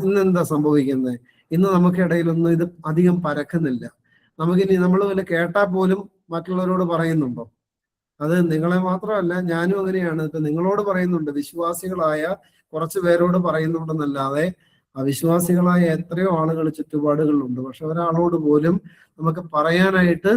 ഇന്നെന്താ സംഭവിക്കുന്നത്? ഇന്ന് നമുക്കിടയിലൊന്നും ഇത് അധികം പരക്കുന്നില്ല. നമുക്കിനി നമ്മൾ വല്ല കേട്ടാൽ പോലും മറ്റുള്ളവരോട് പറയുന്നുണ്ടോ? അത് നിങ്ങളെ മാത്രമല്ല, ഞാനും അങ്ങനെയാണ്. ഇപ്പൊ നിങ്ങളോട് പറയുന്നുണ്ട്, വിശ്വാസികളായ കുറച്ച് പേരോട് പറയുന്നുണ്ടെന്നല്ലാതെ അവിശ്വാസികളായ എത്രയോ ആളുകൾ ചുറ്റുപാടുകളിലുണ്ട്. പക്ഷെ ഒരാളോട് പോലും നമുക്ക് പറയാനായിട്ട്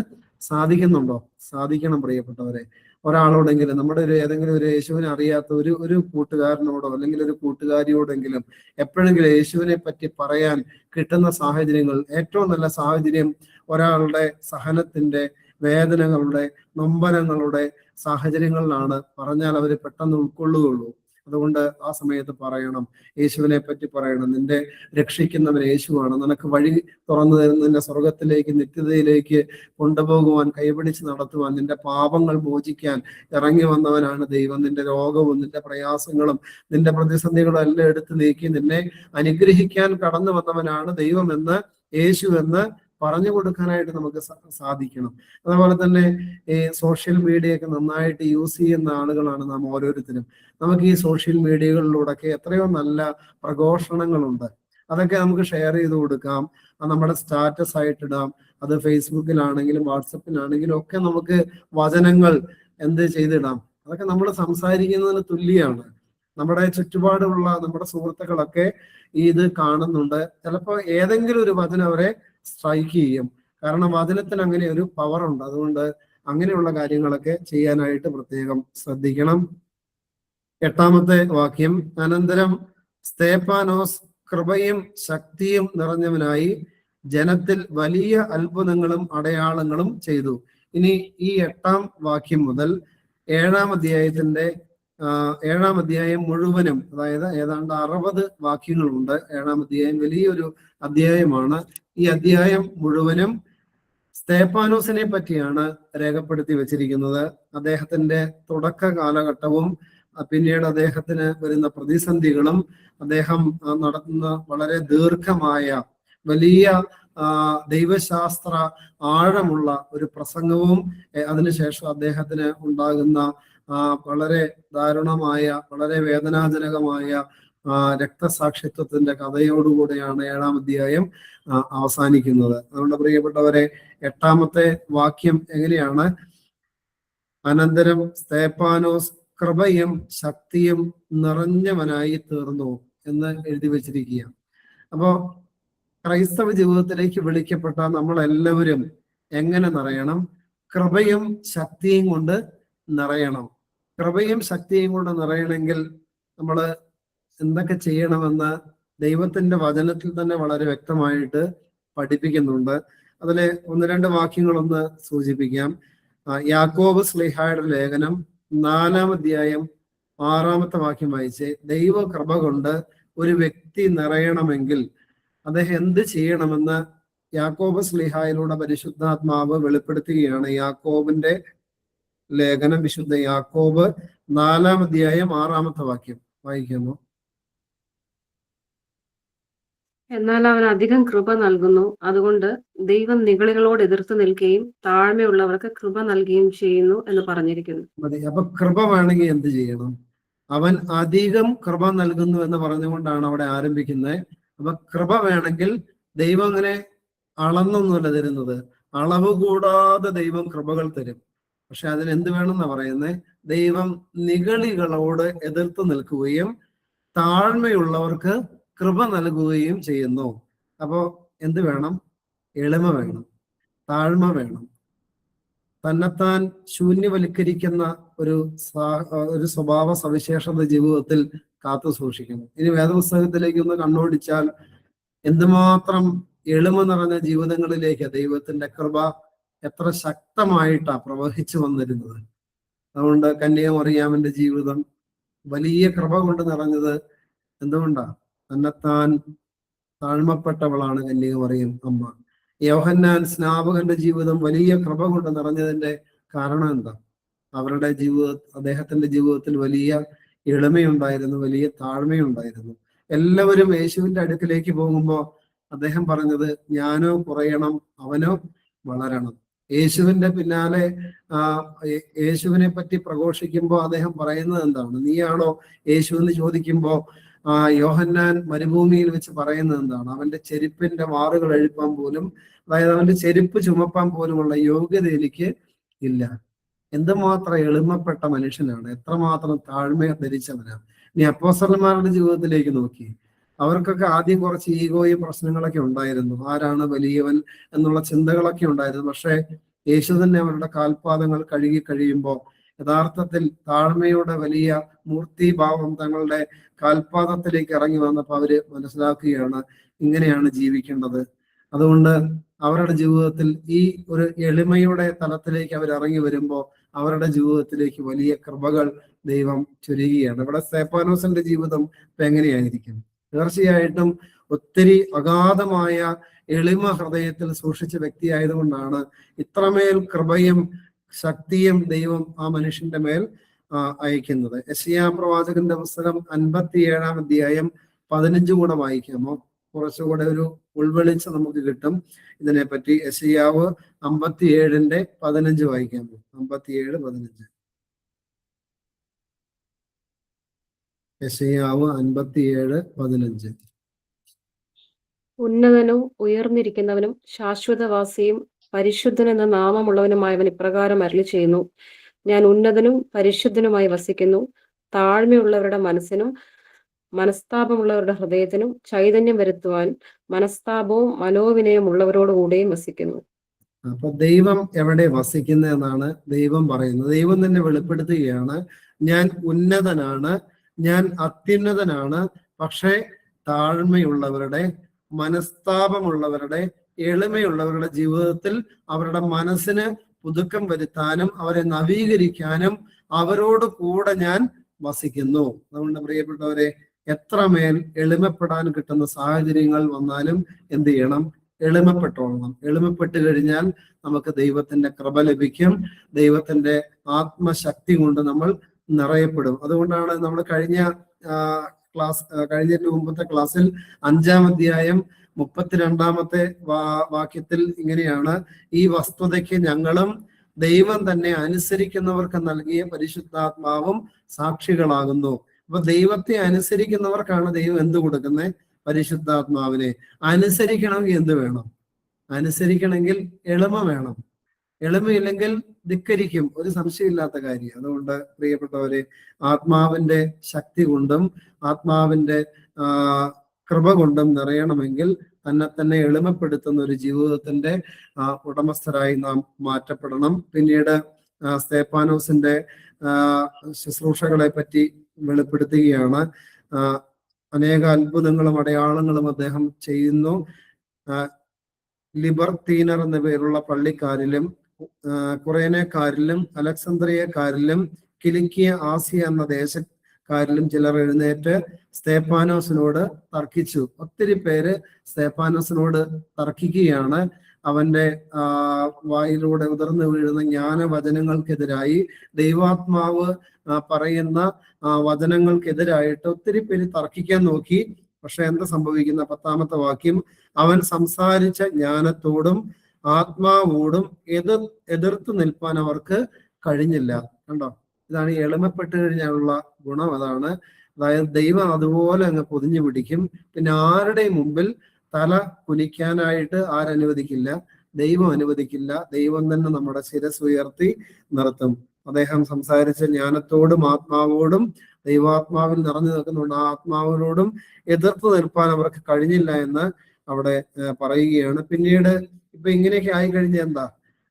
സാധിക്കുന്നുണ്ടോ? സാധിക്കണം പ്രിയപ്പെട്ടവരെ. ഒരാളോടെങ്കിലും, നമ്മുടെ ഏതെങ്കിലും ഒരു യേശുവിനെ അറിയാത്ത ഒരു കൂട്ടുകാരനോടോ അല്ലെങ്കിൽ ഒരു കൂട്ടുകാരിയോടെങ്കിലും എപ്പോഴെങ്കിലും യേശുവിനെ പറ്റി പറയാൻ കിട്ടുന്ന സാഹചര്യങ്ങൾ, ഏറ്റവും നല്ല സാഹചര്യം ഒരാളുടെ സഹനത്തിന്റെ, വേദനകളുടെ, നൊമ്പരങ്ങളുടെ സാഹചര്യങ്ങളിലാണ് പറഞ്ഞാൽ അവർ പെട്ടെന്ന് ഉൾക്കൊള്ളുകയുള്ളൂ. അതുകൊണ്ട് ആ സമയത്ത് പറയണം, യേശുവിനെ പറ്റി പറയണം. നിന്റെ രക്ഷിക്കുന്നവൻ യേശുവാണ്, നിനക്ക് വഴി തുറന്നു തരുന്ന, നിന്റെ സ്വർഗത്തിലേക്ക്, നിത്യതയിലേക്ക് കൊണ്ടുപോകുവാൻ, കൈപിടിച്ച് നടത്തുവാൻ, നിന്റെ പാപങ്ങൾ മോചിക്കാൻ ഇറങ്ങി വന്നവനാണ് ദൈവം. നിന്റെ രോഗവും നിന്റെ പ്രയാസങ്ങളും നിന്റെ പ്രതിസന്ധികളും എല്ലാം എടുത്തു നീക്കി നിന്നെ അനുഗ്രഹിക്കാൻ കടന്നു വന്നവനാണ് ദൈവമെന്ന്, യേശു എന്ന് പറഞ്ഞു കൊടുക്കാനായിട്ട് നമുക്ക് സാധിക്കണം. അതുപോലെ തന്നെ ഈ സോഷ്യൽ മീഡിയയൊക്കെ നന്നായിട്ട് യൂസ് ചെയ്യുന്ന ആളുകളാണ് നാം ഓരോരുത്തരും. നമുക്ക് ഈ സോഷ്യൽ മീഡിയകളിലൂടെയൊക്കെ എത്രയോ നല്ല പ്രഘോഷണങ്ങളുണ്ട്. അതൊക്കെ നമുക്ക് ഷെയർ ചെയ്ത് കൊടുക്കാം, അത് നമ്മുടെ സ്റ്റാറ്റസ് ആയിട്ട് ഇടാം. അത് ഫേസ്ബുക്കിലാണെങ്കിലും വാട്സപ്പിലാണെങ്കിലും ഒക്കെ നമുക്ക് വചനങ്ങൾ എന്ത് ചെയ്തിടാം. അതൊക്കെ നമ്മൾ സംസാരിക്കുന്നതിന് തുല്യമാണ്. നമ്മുടെ ചുറ്റുപാടുമുള്ള നമ്മുടെ സുഹൃത്തുക്കളൊക്കെ ഇത് കാണുന്നുണ്ട്. ചിലപ്പോൾ ഏതെങ്കിലും ഒരു വചനം അവരെ സ്ട്രൈക്ക് ചെയ്യും. കാരണം വചനത്തിന് അങ്ങനെ ഒരു പവർ ഉണ്ട്. അതുകൊണ്ട് അങ്ങനെയുള്ള കാര്യങ്ങളൊക്കെ ചെയ്യാനായിട്ട് പ്രത്യേകം ശ്രദ്ധിക്കണം. 8-ാമത്തെ വാക്യം, അനന്തരം സ്തേഫാനോസ് കൃപയും ശക്തിയും നിറഞ്ഞവനായി ജനത്തിൽ വലിയ അത്ഭുതങ്ങളും അടയാളങ്ങളും ചെയ്തു. ഇനി ഈ 8-ാം വാക്യം മുതൽ 7-ാം അധ്യായത്തിന്റെ 7-ാം അധ്യായം മുഴുവനും, അതായത് ഏതാണ്ട് 60 വാക്യങ്ങളുണ്ട്. 7-ാം അധ്യായം വലിയൊരു അധ്യായമാണ്. ഈ അധ്യായം മുഴുവനും സ്തേഫാനോസിനെ പറ്റിയാണ് രേഖപ്പെടുത്തി വെച്ചിരിക്കുന്നത്. അദ്ദേഹത്തിന്റെ തുടക്ക കാലഘട്ടവും പിന്നീട് അദ്ദേഹത്തിന് വരുന്ന പ്രതിസന്ധികളും അദ്ദേഹം നടത്തുന്ന വളരെ ദീർഘമായ വലിയ ദൈവശാസ്ത്ര ആഴമുള്ള ഒരു പ്രസംഗവും അതിനുശേഷം അദ്ദേഹത്തിന് ഉണ്ടാകുന്ന വളരെ ദാരുണമായ വളരെ വേദനാജനകമായ രക്തസാക്ഷിത്വത്തിന്റെ കഥയോടുകൂടെയാണ് 7-ാം അധ്യായം അവസാനിക്കുന്നത്. അതുകൊണ്ട് പ്രിയപ്പെട്ടവരെ, 8-ാമത്തെ വാക്യം എങ്ങനെയാണ്? അനന്തരം സ്തേഫാനോസ് കൃപയും ശക്തിയും നിറഞ്ഞവനായി തീർന്നു എന്ന് എഴുതി വെച്ചിരിക്കുക. അപ്പോ ക്രൈസ്തവ ജീവിതത്തിലേക്ക് വിളിക്കപ്പെട്ട നമ്മളെല്ലാവരും എങ്ങനെ നിറയണം? കൃപയും ശക്തിയും കൊണ്ട് നിറയണം. കൃപയും ശക്തിയും കൊണ്ട് നിറയണമെങ്കിൽ നമ്മൾ എന്തൊക്കെ ചെയ്യണമെന്ന് ദൈവത്തിന്റെ വചനത്തിൽ തന്നെ വളരെ വ്യക്തമായിട്ട് പഠിപ്പിക്കുന്നുണ്ട്. അതിലെ 1-2 വാക്യങ്ങളൊന്ന് സൂചിപ്പിക്കാം. യാക്കോബ് ശ്ലീഹായുടെ ലേഖനം 4-ാം അധ്യായം 6-ാമത്തെ വാക്യം വായിച്ച്, ദൈവ കൃപ കൊണ്ട് ഒരു വ്യക്തി നിറയണമെങ്കിൽ അദ്ദേഹം എന്ത് ചെയ്യണമെന്ന് യാക്കോബ് ശ്ലീഹായിലൂടെ പരിശുദ്ധാത്മാവ് വെളിപ്പെടുത്തുകയാണ്. യാക്കോബിന്റെ ലേഖനം, വിശുദ്ധ യാക്കോബ് 4-ാം അധ്യായം 6-ാമത്തെ വാക്യം വായിക്കുന്നു. എന്നാൽ അവൻ അധികം കൃപ നൽകുന്നു, അതുകൊണ്ട് ദൈവം നിഗളികളോട് എതിർത്ത് നിൽക്കുകയും താഴ്മയുള്ളവർക്ക് കൃപ നൽകുകയും ചെയ്യുന്നു എന്ന് പറഞ്ഞിരിക്കുന്നു. മതി. അപ്പൊ കൃപ വേണമെങ്കിൽ എന്ത് ചെയ്യണം? അവൻ അധികം കൃപ നൽകുന്നു എന്ന് പറഞ്ഞുകൊണ്ടാണ് അവിടെ ആരംഭിക്കുന്നത്. അപ്പൊ കൃപ വേണമെങ്കിൽ ദൈവം അങ്ങനെ അളന്നൊന്നുമല്ല തരുന്നത്, അളവ് കൂടാതെ ദൈവം കൃപകൾ തരും. പക്ഷെ അതിന് എന്ത് വേണമെന്നാ പറയുന്നത്? ദൈവം നിഗളികളോട് എതിർത്ത് നിൽക്കുകയും താഴ്മയുള്ളവർക്ക് കൃപ നൽകുകയും ചെയ്യുന്നു. അപ്പോ എന്ത് വേണം? എളിമ വേണം, താഴ്മ വേണം. തന്നെത്താൻ ശൂന്യവൽക്കരിക്കുന്ന ഒരു സ്വഭാവ സവിശേഷത ജീവിതത്തിൽ കാത്തു സൂക്ഷിക്കണം. ഇനി വേദപുസ്തകത്തിലേക്ക് ഒന്ന് കണ്ണോടിച്ചാൽ എന്തുമാത്രം എളിമ നിറഞ്ഞ ജീവിതങ്ങളിലേക്ക് ദൈവത്തിന്റെ കൃപ എത്ര ശക്തമായിട്ടാ പ്രവഹിച്ചു വന്നിരുന്നത്. അതുകൊണ്ട് കന്യാമറിയാമിന്റെ ജീവിതം വലിയ കൃപ കൊണ്ട് നിറഞ്ഞത് എന്തുകൊണ്ടാ? തന്നെത്താൻ താഴ്മപ്പെട്ടവളാണ് കന്യാമറിയം അമ്മ. യോഹന്നാൻ സ്നാപകന്റെ ജീവിതം വലിയ കൃപ കൊണ്ട് നിറഞ്ഞതിന്റെ കാരണം എന്താ? അവരുടെ അദ്ദേഹത്തിന്റെ ജീവിതത്തിൽ വലിയ എളിമയുണ്ടായിരുന്നു, വലിയ താഴ്മയുണ്ടായിരുന്നു. എല്ലാവരും യേശുവിന്റെ അടുക്കിലേക്ക് പോകുമ്പോൾ അദ്ദേഹം പറഞ്ഞത്, ഞാനോ കുറയണം, അവനോ വളരണം. യേശുവിന്റെ പിന്നാലെ യേശുവിനെ പറ്റി പ്രഘോഷിക്കുമ്പോൾ അദ്ദേഹം പറയുന്നത് എന്താണ്? നീയാണോ യേശു എന്ന് ചോദിക്കുമ്പോൾ യോഹന്നാൻ മരുഭൂമിയിൽ വെച്ച് പറയുന്നത് എന്താണ്? അവന്റെ ചെരുപ്പിന്റെ വാറുകൾ അഴിപ്പാൻ പോലും, അതായത് അവന്റെ ചെരുപ്പ് ചുമപ്പാൻ പോലുമുള്ള യോഗ്യത എനിക്ക് ഇല്ല. എന്തുമാത്രം എളിമപ്പെട്ട മനുഷ്യനാണ്, എത്രമാത്രം താഴ്മ ധരിച്ചവനാണ്. ഇനി അപ്പോസ്തലന്മാരുടെ ജീവിതത്തിലേക്ക് നോക്കി, അവർക്കൊക്കെ ആദ്യം കുറച്ച് ഈഗോയും പ്രശ്നങ്ങളൊക്കെ ഉണ്ടായിരുന്നു. ആരാണ് വലിയവൻ എന്നുള്ള ചിന്തകളൊക്കെ ഉണ്ടായിരുന്നു. പക്ഷെ യേശു തന്നെ അവരുടെ കാൽപാദങ്ങൾ കഴുകി കഴിയുമ്പോൾ യഥാർത്ഥത്തിൽ താഴ്മയുടെ വലിയ മൂർത്തിഭാവം തങ്ങളുടെ കാൽപാദത്തിലേക്ക് ഇറങ്ങി വന്നപ്പോൾ അവര് മനസ്സിലാക്കുകയാണ് ഇങ്ങനെയാണ് ജീവിക്കേണ്ടത്. അതുകൊണ്ട് അവരുടെ ജീവിതത്തിൽ ഈ ഒരു എളിമയുടെ തലത്തിലേക്ക് അവർ ഇറങ്ങി വരുമ്പോൾ അവരുടെ ജീവിതത്തിലേക്ക് വലിയ കൃപകൾ ദൈവം ചൊരിയുകയാണ്. ഇവിടെ സ്തേഫാനോസിന്റെ ജീവിതം ഇപ്പൊ എങ്ങനെയായിരിക്കും? തീർച്ചയായിട്ടും ഒത്തിരി അഗാധമായ എളിമ ഹൃദയത്തിൽ സൂക്ഷിച്ച വ്യക്തിയായതുകൊണ്ടാണ് ഇത്രമേൽ കൃപയും ശക്തിയും ദൈവം ആ മനുഷ്യന്റെ മേൽ അയക്കുന്നത്. യെശയ്യാ പ്രവാചകന്റെ പുസ്തകം 57-ാം അധ്യായം 15 കൂടെ വായിക്കാമോ? കുറച്ചുകൂടെ ഒരു ഉൾവെളിച്ചം നമുക്ക് കിട്ടും ഇതിനെപ്പറ്റി. യെശയ്യാവ് 57-ന്റെ 15 വായിക്കാമോ? 57:15. യെശയ്യാവ് 57:15. ഉന്നതനും ഉയർന്നിരിക്കുന്നവനും ശാശ്വതവാസിയും പരിശുദ്ധനെന്ന നാമമുള്ളവനുമായവൻ ഇപ്രകാരം അരുളി ചെയ്യുന്നു: ഞാൻ ഉന്നതനും പരിശുദ്ധനുമായി വസിക്കുന്നു. താഴ്മയുള്ളവരുടെ മനസ്സിനും മനസ്താപമുള്ളവരുടെ ഹൃദയത്തിനും ചൈതന്യം വരുത്തുവാൻ മനസ്താപവും മനോവിനയവും ഉള്ളവരോടുകൂടെയും വസിക്കുന്നു. അപ്പൊ ദൈവം എവിടെ വസിക്കുന്നതെന്നാണ് ദൈവം പറയുന്നത്. ദൈവം തന്നെ വെളിപ്പെടുത്തുകയാണ്, ഞാൻ ഉന്നതനാണ്, ഞാൻ അത്യുന്നതനാണ്, പക്ഷേ താഴ്മയുള്ളവരുടെ, മനസ്താപമുള്ളവരുടെ, എളിമയുള്ളവരുടെ ജീവിതത്തിൽ അവരുടെ മനസ്സിന് പുതുക്കം വരുത്താനും അവരെ നവീകരിക്കാനും അവരോട് കൂടെ ഞാൻ വസിക്കുന്നു. അതുകൊണ്ട് പ്രിയപ്പെട്ടവരെ, എത്രമേൽ എളിമപ്പെടാൻ കിട്ടുന്ന സാഹചര്യങ്ങൾ വന്നാലും എന്ത് ചെയ്യണം? എളിമപ്പെട്ടോളണം. എളിമപ്പെട്ട് കഴിഞ്ഞാൽ നമുക്ക് ദൈവത്തിന്റെ കൃപ ലഭിക്കും. ദൈവത്തിന്റെ ആത്മശക്തി കൊണ്ട് നമ്മൾ നിറയപ്പെടും. അതുകൊണ്ടാണ് നമ്മൾ കഴിഞ്ഞതിന് മുമ്പത്തെ ക്ലാസ്സിൽ 5-ാം അധ്യായം 32-ാമത്തെ വാക്യത്തിൽ ഇങ്ങനെയാണ്: ഈ വസ്തുതയ്ക്ക് ഞങ്ങളും ദൈവം തന്നെ അനുസരിക്കുന്നവർക്ക് നൽകിയ പരിശുദ്ധാത്മാവും സാക്ഷികളാകുന്നു. അപ്പൊ ദൈവത്തെ അനുസരിക്കുന്നവർക്കാണ് ദൈവം എന്ത് കൊടുക്കുന്നത്? പരിശുദ്ധാത്മാവിനെ. അനുസരിക്കണമെങ്കിൽ എന്ത് വേണം? അനുസരിക്കണമെങ്കിൽ എളിമ വേണം. എളിമയില്ലെങ്കിൽ ധിക്കരിക്കും, ഒരു സംശയമില്ലാത്ത കാര്യം. അതുകൊണ്ട് പ്രിയപ്പെട്ടവരെ, ആത്മാവിന്റെ ശക്തി കൊണ്ടും ആത്മാവിന്റെ കൃപ കൊണ്ടും നിറയണമെങ്കിൽ തന്നെ എളിമപ്പെടുത്തുന്ന ഒരു ജീവിതത്തിന്റെ ഉടമസ്ഥരായി നാം മാറ്റപ്പെടണം. പിന്നീട് സ്തേഫാനോസിന്റെ ശുശ്രൂഷകളെ പറ്റി വെളിപ്പെടുത്തുകയാണ്. അനേക അത്ഭുതങ്ങളും അടയാളങ്ങളും അദ്ദേഹം ചെയ്യുന്നു. ലിബർത്തീനർ എന്ന പേരുള്ള പള്ളിക്കാരിലും കുറേനക്കാരിലും അലക്സാന്ദ്രിയക്കാരിലും കിലിക്കിയ ആസിയ എന്ന ദേശക്കാരിലും ചിലർ എഴുന്നേറ്റ് സ്തേഫാനോസിനോട് തർക്കിച്ചു. ഒത്തിരി പേര് സ്തേഫാനോസിനോട് തർക്കിക്കുകയാണ്. അവന്റെ വായിലൂടെ ഉതിർന്നു വീഴുന്ന ജ്ഞാനവചനങ്ങൾക്കെതിരായി, ദൈവാത്മാവ് പറയുന്ന വചനങ്ങൾക്കെതിരായിട്ട് ഒത്തിരി പേര് തർക്കിക്കാൻ നോക്കി. പക്ഷെ എന്താ സംഭവിക്കുന്ന? 10-ാമത്തെ വാക്യം: അവൻ സംസാരിച്ച ജ്ഞാനത്തോടും ആത്മാവോടും എതിർത്ത് നിൽപ്പാൻ അവർക്ക് കഴിഞ്ഞില്ല. കണ്ടോ? ഇതാണ് ഈ എളിമപ്പെട്ട് കഴിഞ്ഞാലുള്ള ഗുണം. അതാണ്, അതായത് ദൈവം അതുപോലെ അങ്ങ് പൊതിഞ്ഞു പിടിക്കും. പിന്നെ ആരുടെയും മുമ്പിൽ തല കുനിക്കാനായിട്ട് ആരനുവദിക്കില്ല? ദൈവം അനുവദിക്കില്ല. ദൈവം തന്നെ നമ്മുടെ ശിരസ് ഉയർത്തി നിർത്തും. അദ്ദേഹം സംസാരിച്ച ജ്ഞാനത്തോടും ആത്മാവോടും, ദൈവാത്മാവിൽ നിറഞ്ഞു നിൽക്കുന്നുണ്ട്, ആ ആത്മാവിനോടും എതിർത്ത് നിൽപ്പാൻ അവർക്ക് കഴിഞ്ഞില്ല എന്ന് അവിടെ പറയുകയാണ്. പിന്നീട് ഇപ്പൊ ഇങ്ങനെയൊക്കെ ആയി കഴിഞ്ഞ എന്താ?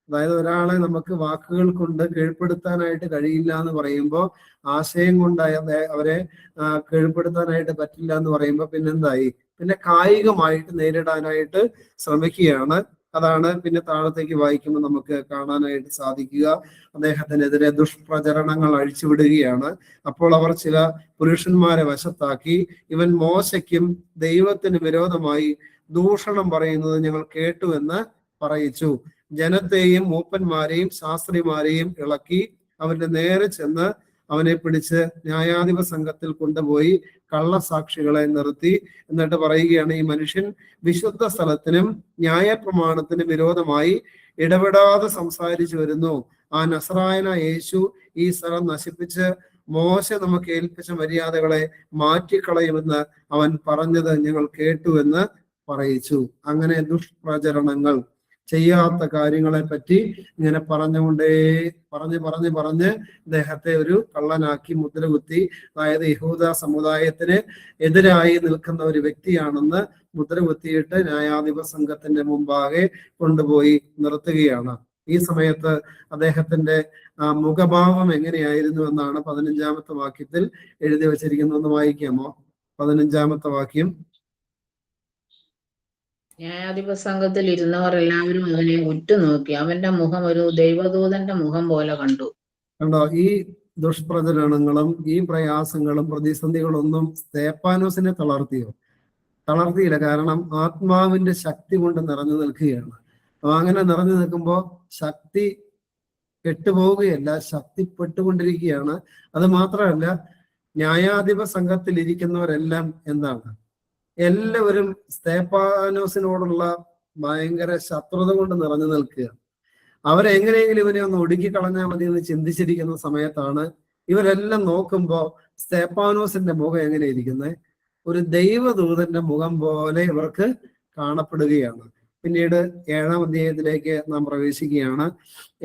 അതായത് ഒരാളെ നമുക്ക് വാക്കുകൾ കൊണ്ട് കീഴ്പ്പെടുത്താനായിട്ട് കഴിയില്ല എന്ന് പറയുമ്പോൾ, ആശയം കൊണ്ട് അവരെ കീഴ്പ്പെടുത്താനായിട്ട് പറ്റില്ല എന്ന് പറയുമ്പോൾ പിന്നെന്തായി? പിന്നെ കായികമായിട്ട് നേരിടാനായിട്ട് ശ്രമിക്കുകയാണ്. അതാണ് പിന്നെ താഴത്തേക്ക് വായിക്കുമ്പോൾ നമുക്ക് കാണാനായിട്ട് സാധിക്കുക. അദ്ദേഹത്തിനെതിരെ ദുഷ്പ്രചരണങ്ങൾ അഴിച്ചുവിടുകയാണ്. അപ്പോൾ അവർ ചില പുരുഷന്മാരെ വശത്താക്കി, ഇവൻ മോശയ്ക്കും ദൈവത്തിന് വിരോധമായി ദൂഷണം പറയുന്നത് ഞങ്ങൾ കേട്ടു എന്ന് പറയിച്ചു. ജനത്തെയും മൂപ്പന്മാരെയും ശാസ്ത്രിമാരെയും ഇളക്കി അവന്റെ നേരെ ചെന്ന് അവനെ പിടിച്ച് ന്യായാധിപ സംഘത്തിൽ കൊണ്ടുപോയി കള്ളസാക്ഷികളെ നിർത്തി. എന്നിട്ട് പറയുകയാണ്, ഈ മനുഷ്യൻ വിശുദ്ധ സ്ഥലത്തിനും ന്യായപ്രമാണത്തിനും വിരോധമായി ഇടപെടാതെ സംസാരിച്ചു വരുന്നു. ആ നസറായന യേശു ഈ സ്ഥലം നശിപ്പിച്ച് മോശ നമുക്ക് ഏൽപ്പിച്ച മര്യാദകളെ മാറ്റിക്കളയുമെന്ന് അവൻ പറഞ്ഞത് ഞങ്ങൾ കേട്ടു എന്ന് പറയിച്ചു. അങ്ങനെ ദുഷ്പ്രചരണങ്ങൾ, ചെയ്യാത്ത കാര്യങ്ങളെ പറ്റി ഇങ്ങനെ പറഞ്ഞ് അദ്ദേഹത്തെ ഒരു കള്ളനാക്കി മുദ്രകുത്തി. അതായത് യഹൂദ സമുദായത്തിന് എതിരായി നിൽക്കുന്ന ഒരു വ്യക്തിയാണെന്ന് മുദ്രകുത്തിയിട്ട് ന്യായാധിപ സംഘത്തിന്റെ മുമ്പാകെ കൊണ്ടുപോയി നിർത്തുകയാണ്. ഈ സമയത്ത് അദ്ദേഹത്തിന്റെ മുഖഭാവം എങ്ങനെയായിരുന്നു എന്നാണ് 15-ാമത്തെ വാക്യത്തിൽ എഴുതി വച്ചിരിക്കുന്നത്. ഒന്ന് വായിക്കാമോ? 15-ാമത്തെ വാക്യം: ന്യായാധിപ സംഘത്തിൽ ഇരുന്നവർ എല്ലാവരും അവനെ ഉറ്റുനോക്കി. അവന്റെ മുഖം ഒരു ദൈവദൂതന്റെ മുഖം പോലെ കണ്ടു. കണ്ടോ? ഈ ദുഷ്പ്രചരണങ്ങളും ഈ പ്രയാസങ്ങളും പ്രതിസന്ധികളൊന്നും സ്തേഫാനോസിനെ തളർത്തിയില്ല. കാരണം ആത്മാവിന്റെ ശക്തി കൊണ്ട് നിറഞ്ഞു നിൽക്കുകയാണ്. അങ്ങനെ നിറഞ്ഞു നിൽക്കുമ്പോൾ ശക്തി കെട്ടുപോവുകയല്ല, ശക്തിപ്പെട്ടുകൊണ്ടിരിക്കുകയാണ്. അത് മാത്രമല്ല, ന്യായാധിപ സംഘത്തിൽ ഇരിക്കുന്നവരെല്ലാം എന്താണ്? എല്ലാവരും സ്തേഫാനോസിനോടുള്ള ഭയങ്കര ശത്രുത കൊണ്ട് നിറഞ്ഞു നിൽക്കുക. അവരെങ്ങനെയെങ്കിലും ഇവനെ ഒന്ന് ഒടുക്കി കളഞ്ഞാൽ മതി എന്ന് ചിന്തിച്ചിരിക്കുന്ന സമയത്താണ് ഇവരെല്ലാം നോക്കുമ്പോ സ്തേഫാനോസിന്റെ മുഖം എങ്ങനെ ഇരിക്കുന്നത്? ഒരു ദൈവദൂതന്റെ മുഖം പോലെ ഇവർക്ക് കാണപ്പെടുകയാണ്. പിന്നീട് 7-ാം അധ്യായത്തിലേക്ക് നാം പ്രവേശിക്കുകയാണ്.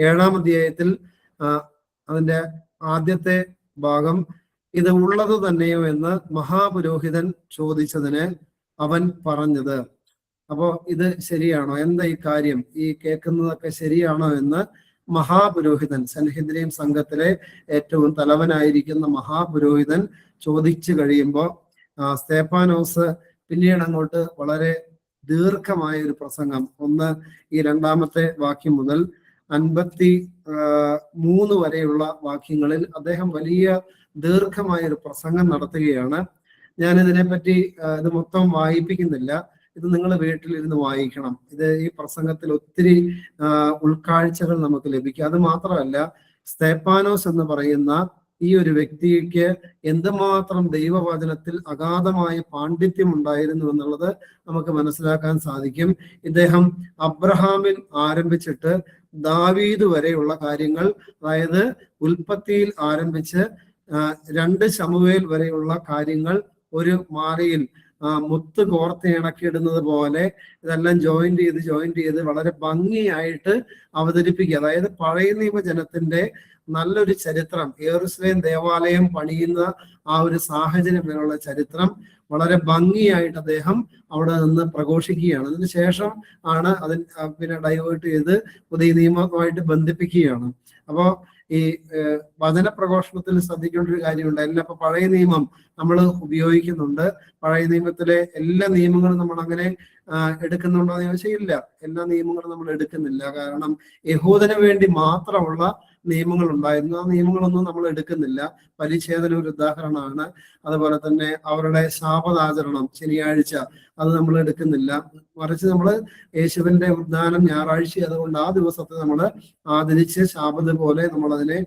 7-ാം അധ്യായത്തിൽ അതിന്റെ ആദ്യത്തെ ഭാഗം, ഇത് ഉള്ളത് തന്നെയോ എന്ന് മഹാപുരോഹിതൻ ചോദിച്ചതിന് അവൻ പറഞ്ഞത്. അപ്പോ ഇത് ശരിയാണോ, എന്താ ഈ കാര്യം, ഈ കേൾക്കുന്നതൊക്കെ ശരിയാണോ എന്ന് മഹാപുരോഹിതൻ, സൻഹെദ്രീം സംഘത്തിലെ ഏറ്റവും തലവനായിരിക്കുന്ന മഹാപുരോഹിതൻ ചോദിച്ചു കഴിയുമ്പോൾ സ്തേഫാനോസ് പിന്നീട് അങ്ങോട്ട് വളരെ ദീർഘമായ ഒരു പ്രസംഗം, ഈ 2-ാമത്തെ വാക്യം മുതൽ 53 വരെയുള്ള വാക്യങ്ങളിൽ അദ്ദേഹം വലിയ ദീർഘമായ ഒരു പ്രസംഗം നടത്തുകയാണ്. ഞാൻ ഇതിനെപ്പറ്റി ഇത് മൊത്തം വായിപ്പിക്കുന്നില്ല, ഇത് നിങ്ങൾ വീട്ടിലിരുന്ന് വായിക്കണം. ഈ പ്രസംഗത്തിൽ ഒത്തിരി ഉൾക്കാഴ്ചകൾ നമുക്ക് ലഭിക്കും. അത് മാത്രമല്ല, സ്തേഫാനോസ് എന്ന് പറയുന്ന ഈ ഒരു വ്യക്തിക്ക് എന്തുമാത്രം ദൈവവചനത്തിൽ അഗാധമായ പാണ്ഡിത്യം ഉണ്ടായിരുന്നു എന്നുള്ളത് നമുക്ക് മനസ്സിലാക്കാൻ സാധിക്കും. ഇദ്ദേഹം അബ്രഹാമിൽ ആരംഭിച്ചിട്ട് ദാവീദ് വരെയുള്ള കാര്യങ്ങൾ, അതായത് ഉൽപ്പത്തിയിൽ ആരംഭിച്ച് 2 ശമൂവേൽ വരെയുള്ള കാര്യങ്ങൾ ഒരു മാലയിൽ മുത്ത് കോർത്തിണക്കിയിടുന്നത് പോലെ ഇതെല്ലാം ജോയിന്റ് ചെയ്ത് വളരെ ഭംഗിയായിട്ട് അവതരിപ്പിക്കുക. അതായത് പഴയ നിയമജനത്തിന്റെ നല്ലൊരു ചരിത്രം, യെരൂശലേം ദേവാലയം പണിയുന്ന ആ ഒരു സാഹചര്യത്തിലുള്ള ചരിത്രം വളരെ ഭംഗിയായിട്ട് അദ്ദേഹം അവിടെ നിന്ന് പ്രഘോഷിക്കുകയാണ്. അതിന് ശേഷം ആണ് പിന്നെ ഡൈവേർട്ട് ചെയ്ത് പുതിയ നിയമവുമായിട്ട് ബന്ധിപ്പിക്കുകയാണ്. അപ്പോ ഈ വചന പ്രഘോഷണത്തിൽ ശ്രദ്ധിക്കേണ്ട ഒരു കാര്യമുണ്ട്. ഇപ്പൊ പഴയ നിയമം നമ്മൾ ഉപയോഗിക്കുന്നുണ്ട്. പഴയ നിയമത്തിലെ എല്ലാ നിയമങ്ങളും നമ്മൾ അങ്ങനെ എടുക്കുന്നുണ്ടോ എന്ന് ചോദിച്ചാൽ ഇല്ല, എല്ലാ നിയമങ്ങളും നമ്മൾ എടുക്കുന്നില്ല. കാരണം യഹൂദന് വേണ്ടി മാത്രമുള്ള നിയമങ്ങൾ ഉണ്ടായിരുന്നു, ആ നിയമങ്ങളൊന്നും നമ്മൾ എടുക്കുന്നില്ല. പരിച്ഛേദന ഒരു ഉദാഹരണമാണ്. അതുപോലെ തന്നെ അവരുടെ ശാപതാചരണം ശനിയാഴ്ച, അത് നമ്മൾ എടുക്കുന്നില്ല. മറിച്ച് നമ്മൾ യേശുവിന്റെ ഉദ്ധാനം ഞായറാഴ്ച, അതുകൊണ്ട് ആ ദിവസത്തെ നമ്മൾ ആദരിച്ച് ശാബത് പോലെ നമ്മൾ അതിനെ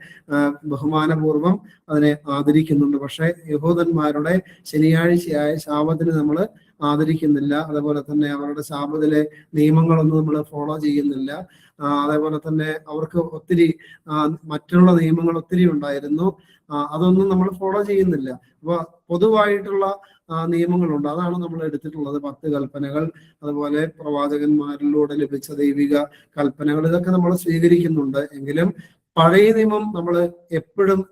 ബഹുമാനപൂർവം അതിനെ ആദരിക്കുന്നുണ്ട്. പക്ഷെ യഹൂദന്മാരുടെ ശനിയാഴ്ചയായ ശാബത്തിന് നമ്മൾ ആദരിക്കുന്നില്ല. അതേപോലെ തന്നെ അവരുടെ ശാബത്തിലെ നിയമങ്ങളൊന്നും നമ്മൾ ഫോളോ ചെയ്യുന്നില്ല. അതേപോലെ തന്നെ അവർക്ക് ഒത്തിരി മറ്റുള്ള നിയമങ്ങൾ ഒത്തിരി ഉണ്ടായിരുന്നു, അതൊന്നും നമ്മൾ ഫോളോ ചെയ്യുന്നില്ല. അപ്പൊ പൊതുവായിട്ടുള്ള നിയമങ്ങളുണ്ട്, അതാണ് നമ്മൾ എടുത്തിട്ടുള്ളത്. 10 കൽപ്പനകൾ, അതുപോലെ പ്രവാചകന്മാരിലൂടെ ലഭിച്ച ദൈവിക കൽപ്പനകൾ, ഇതൊക്കെ നമ്മൾ സ്വീകരിക്കുന്നുണ്ട്. എങ്കിലും പഴയ നിയമം നമ്മൾ എപ്പോഴും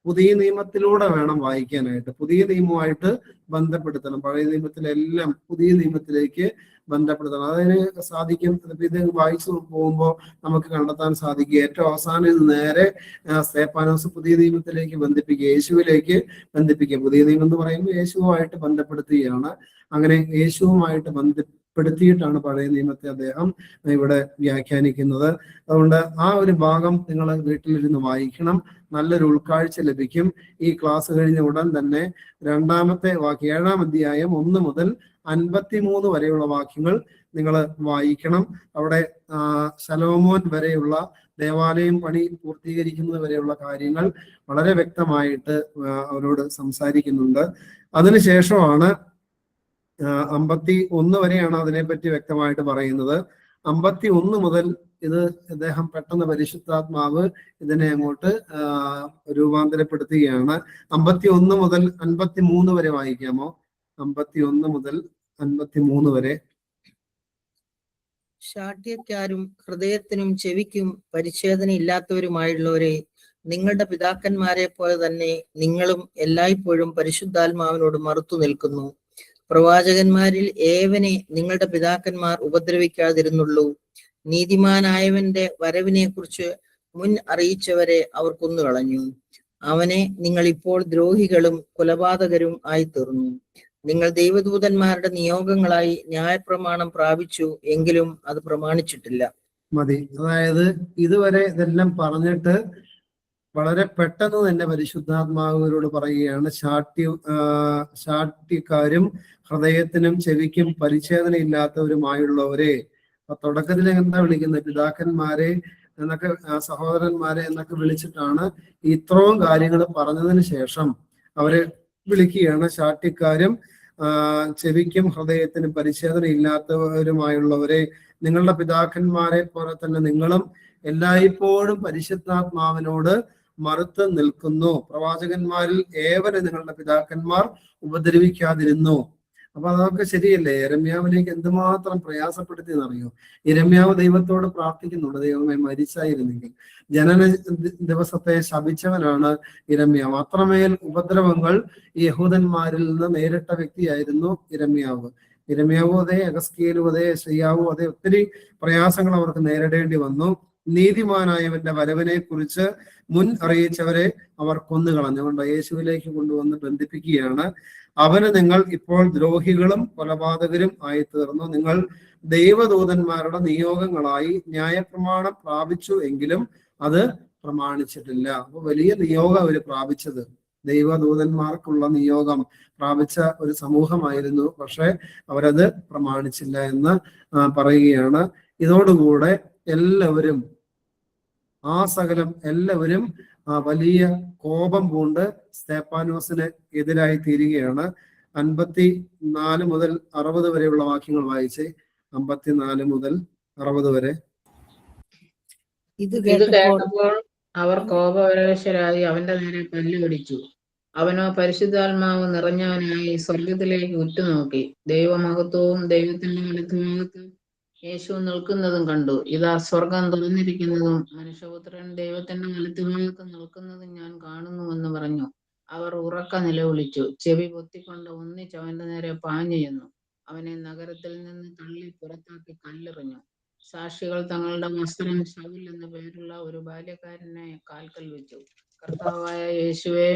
പുതിയ നിയമത്തിലൂടെ വേണം വായിക്കാനായിട്ട്. പുതിയ നിയമവുമായിട്ട് ബന്ധപ്പെടുത്തണം. പഴയ നിയമത്തിലെല്ലാം പുതിയ നിയമത്തിലേക്ക് ബന്ധപ്പെടുത്തണം. അതിന് സാധിക്കും. ഇത് വായിച്ചു പോകുമ്പോൾ നമുക്ക് കണ്ടെത്താൻ സാധിക്കും. ഏറ്റവും അവസാനം ഇത് നേരെ സ്തേഫാനോസ് പുതിയ നിയമത്തിലേക്ക് ബന്ധിപ്പിക്കുക, യേശുവിലേക്ക് ബന്ധിപ്പിക്കുക. പുതിയ നിയമം എന്ന് പറയുമ്പോൾ യേശുവുമായിട്ട് ബന്ധപ്പെടുത്തുകയാണ്. അങ്ങനെ യേശുവുമായിട്ട് ബന്ധപ്പെടുത്തിയിട്ടാണ് പഴയ നിയമത്തെ അദ്ദേഹം ഇവിടെ വ്യാഖ്യാനിക്കുന്നത്. അതുകൊണ്ട് ആ ഒരു ഭാഗം നിങ്ങൾ വീട്ടിലിരുന്ന് വായിക്കണം, നല്ലൊരു ഉൾക്കാഴ്ച ലഭിക്കും. ഈ ക്ലാസ് കഴിഞ്ഞ ഉടൻ തന്നെ 2-ാമത്തെ വാക്യം, 7-ാം അധ്യായം 1 മുതൽ 53 വരെയുള്ള വാക്യങ്ങൾ നിങ്ങൾ വായിക്കണം. അവിടെ ശലോമോൻ വരെയുള്ള ദേവാലയം പണി പൂർത്തീകരിക്കുന്നത് വരെയുള്ള കാര്യങ്ങൾ വളരെ വ്യക്തമായിട്ട് അവരോട് സംസാരിക്കുന്നുണ്ട്. അതിനുശേഷമാണ് 51 വരെയാണ് അതിനെപ്പറ്റി വ്യക്തമായിട്ട് പറയുന്നത്. 51 മുതൽ ഇത് അദ്ദേഹം പെട്ടെന്ന് പരിശുദ്ധാത്മാവ് ഇതിനെ അങ്ങോട്ട് രൂപാന്തരപ്പെടുത്തുകയാണ്. 51 മുതൽ 53 വരെ വായിക്കാമോ? 51 മുതൽ 53 വരെ. ശാഠ്യക്കാരും ഹൃദയത്തിനും ചെവിക്കും പരിച്ഛേദന ഇല്ലാത്തവരുമായുള്ളവരെ, നിങ്ങളുടെ പിതാക്കന്മാരെ പോലെ തന്നെ നിങ്ങളും എല്ലായ്പ്പോഴും പരിശുദ്ധാത്മാവിനോട് മറുത്തു നിൽക്കുന്നു. പ്രവാചകന്മാരിൽ ഏവനെ നിങ്ങളുടെ പിതാക്കന്മാർ ഉപദ്രവിക്കാതിരുന്നുള്ളൂ. നീതിമാനായവന്റെ വരവിനെ കുറിച്ച് മുൻ അറിയിച്ചവരെ അവർ കൊന്നുകളഞ്ഞു. അവനെ നിങ്ങൾ ഇപ്പോൾ ദ്രോഹികളും കൊലപാതകരും ആയി തീർന്നു. നിങ്ങൾ ദൈവദൂതന്മാരുടെ നിയോഗങ്ങളായി ന്യായപ്രമാണം പ്രാപിച്ചു, എങ്കിലും അത് പ്രമാണിച്ചിട്ടില്ല. മതി. അതായത് ഇതുവരെ ഇതെല്ലാം പറഞ്ഞിട്ട് വളരെ പെട്ടെന്ന് തന്നെ പരിശുദ്ധാത്മാവിനോട് പറയുകയാണ്, ശാഠ്യക്കാരും ഹൃദയത്തിനും ചെവിക്കും പരിച്ഛേദന ഇല്ലാത്തവരുമായുള്ളവരെ. അപ്പൊ തുടക്കത്തിൽ എന്താ വിളിക്കുന്നത്? പിതാക്കന്മാരെ എന്നൊക്കെ, സഹോദരന്മാരെ എന്നൊക്കെ വിളിച്ചിട്ടാണ് ഇത്രയും കാര്യങ്ങൾ പറഞ്ഞതിന് ശേഷം അവരെ വിളിക്കുകയാണ്. ശാഠ്യക്കാരും ചെവിക്കും ഹൃദയത്തിനും പരിച്ഛേദന ഇല്ലാത്തവരുമായുള്ളവരെ, നിങ്ങളുടെ പിതാക്കന്മാരെ പോലെ തന്നെ നിങ്ങളും എല്ലായ്പ്പോഴും പരിശുദ്ധാത്മാവിനോട് മറുത്ത് നിൽക്കുന്നു. പ്രവാചകന്മാരിൽ ഏവരെ നിങ്ങളുടെ പിതാക്കന്മാർ ഉപദ്രവിക്കാതിരുന്നു. അപ്പൊ അതൊക്കെ ശരിയല്ലേ? യിരെമ്യാവിലേക്ക് എന്തുമാത്രം പ്രയാസപ്പെടുത്തിയെന്നറിയോ? യിരെമ്യാവ് ദൈവത്തോട് പ്രാർത്ഥിക്കുന്നുണ്ട്, ദൈവമേ മരിച്ചായിരുന്നെങ്കിൽ. ജനന ദിവസത്തെ ശപിച്ചവനാണ് യിരെമ്യാവ്. അത്രമേൽ ഉപദ്രവങ്ങൾ ഈ യഹൂദന്മാരിൽ നിന്ന് നേരിട്ട വ്യക്തിയായിരുന്നു യിരെമ്യാവ്. യിരെമ്യാവും അതെ, യെഹെസ്കേലും അതെ, യെശയ്യാവും അതെ, ഒത്തിരി പ്രയാസങ്ങൾ അവർക്ക് നേരിടേണ്ടി വന്നു. നീതിമാനായവന്റെ വരവിനെ കുറിച്ച് മുൻ അറിയിച്ചവരെ അവർ കൊന്നുകളഞ്ഞുകൊണ്ട് യേശുവിലേക്ക് കൊണ്ടുവന്ന് ബന്ധിപ്പിക്കുകയാണ്. അവന് നിങ്ങൾ ഇപ്പോൾ ദ്രോഹികളും കൊലപാതകരും ആയി തീർന്നു. നിങ്ങൾ ദൈവദൂതന്മാരുടെ നിയോഗങ്ങളായി ന്യായപ്രമാണം പ്രാപിച്ചു എങ്കിലും അത് പ്രമാണിച്ചിട്ടില്ല. അപ്പൊ വലിയ നിയോഗം അവര് പ്രാപിച്ചത്, ദൈവദൂതന്മാർക്കുള്ള നിയോഗം പ്രാപിച്ച ഒരു സമൂഹമായിരുന്നു. പക്ഷെ അവരത് പ്രമാണിച്ചില്ല എന്ന് പറയുകയാണ്. ഇതോടുകൂടെ എല്ലാവരും എല്ലാവരും വലിയ കോപം പൂണ്ട് സ്തേഫാനോസിന് എതിരായി തീരുകയാണ്. 54 മുതൽ 60 വരെയുള്ള വാക്യങ്ങൾ വായിച്ചേ. 54 മുതൽ 60 വരെ. ഇത് ഇത് കേട്ടപ്പോൾ കേട്ടപ്പോൾ അവർ കോപപരവശരായി അവന്റെ നേരെ പല്ലുകടിച്ചു. അവനോ പരിശുദ്ധാത്മാവ് നിറഞ്ഞവനായി സ്വർഗത്തിലേക്ക് ഉറ്റുനോക്കി ദൈവമഹത്വവും ദൈവത്തിന്റെ വലത്തുഭാഗത്ത് യേശു നിൽക്കുന്നതും കണ്ടു. ഇതാ സ്വർഗം തുറന്നിരിക്കുന്നതും മനുഷ്യപുത്രൻ ദൈവത്തിന്റെ വലത്തുഭാഗത്ത് നിൽക്കുന്നതും ഞാൻ കാണുന്നുവെന്ന് പറഞ്ഞു. അവർ ഉറക്ക നിലവിളിച്ചു, ചെവി പൊത്തിക്കൊണ്ട് ഒന്നിച്ച് അവന്റെ നേരെ പാഞ്ഞു ചെന്നു അവനെ നഗരത്തിൽ നിന്ന് തള്ളി പുറത്താക്കി കല്ലെറിഞ്ഞു. സാക്ഷികൾ തങ്ങളുടെ വസ്ത്രം ശൗൽ എന്ന പേരുള്ള ഒരു ബാല്യക്കാരനെ കാൽക്കൽ വെച്ചു. കർത്താവായ യേശുവേ,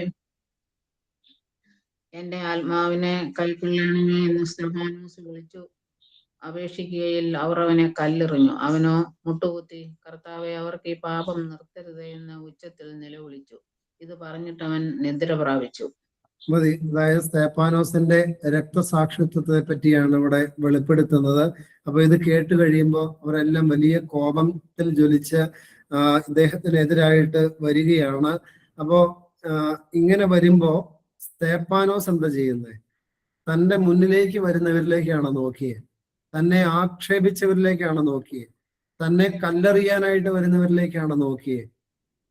എന്റെ ആത്മാവിനെ കൈക്കൊള്ളണമേ എന്ന് സ്തെഫാനോസ് വിളിച്ചു അപേക്ഷിക്കുകയിൽ അവർ അവനെ കല്ലെറിഞ്ഞു. അവനോ മുട്ടുകുത്തി, കർത്താവെ, അവർക്ക് ഈ പാപം നിർത്തരുതേ എന്ന് ഉച്ചത്തിൽ നിലവിളിച്ചു. ഇത് പറഞ്ഞിട്ട് അവൻ നിദ്ര പ്രാപിച്ചു. അതായത് സ്തേഫാനോസിന്റെ രക്തസാക്ഷിത്വത്തെ പറ്റിയാണ് ഇവിടെ വെളിപ്പെടുത്തുന്നത്. അപ്പൊ ഇത് കേട്ട് കഴിയുമ്പോൾ അവരെല്ലാം വലിയ കോപത്തിൽ ജ്വലിച്ച് ഇദ്ദേഹത്തിനെതിരായിട്ട് വരികയാണ്. അപ്പോ ഇങ്ങനെ വരുമ്പോ സ്തേഫാനോസ് എന്താ ചെയ്യുന്നത്? തന്റെ മുന്നിലേക്ക് വരുന്നവരിലേക്കാണ് നോക്കിയത്, തന്നെ ആക്ഷേപിച്ചവരിലേക്കാണ് നോക്കിയത്, തന്നെ കല്ലെറിയാനായിട്ട് വരുന്നവരിലേക്കാണ് നോക്കിയത്.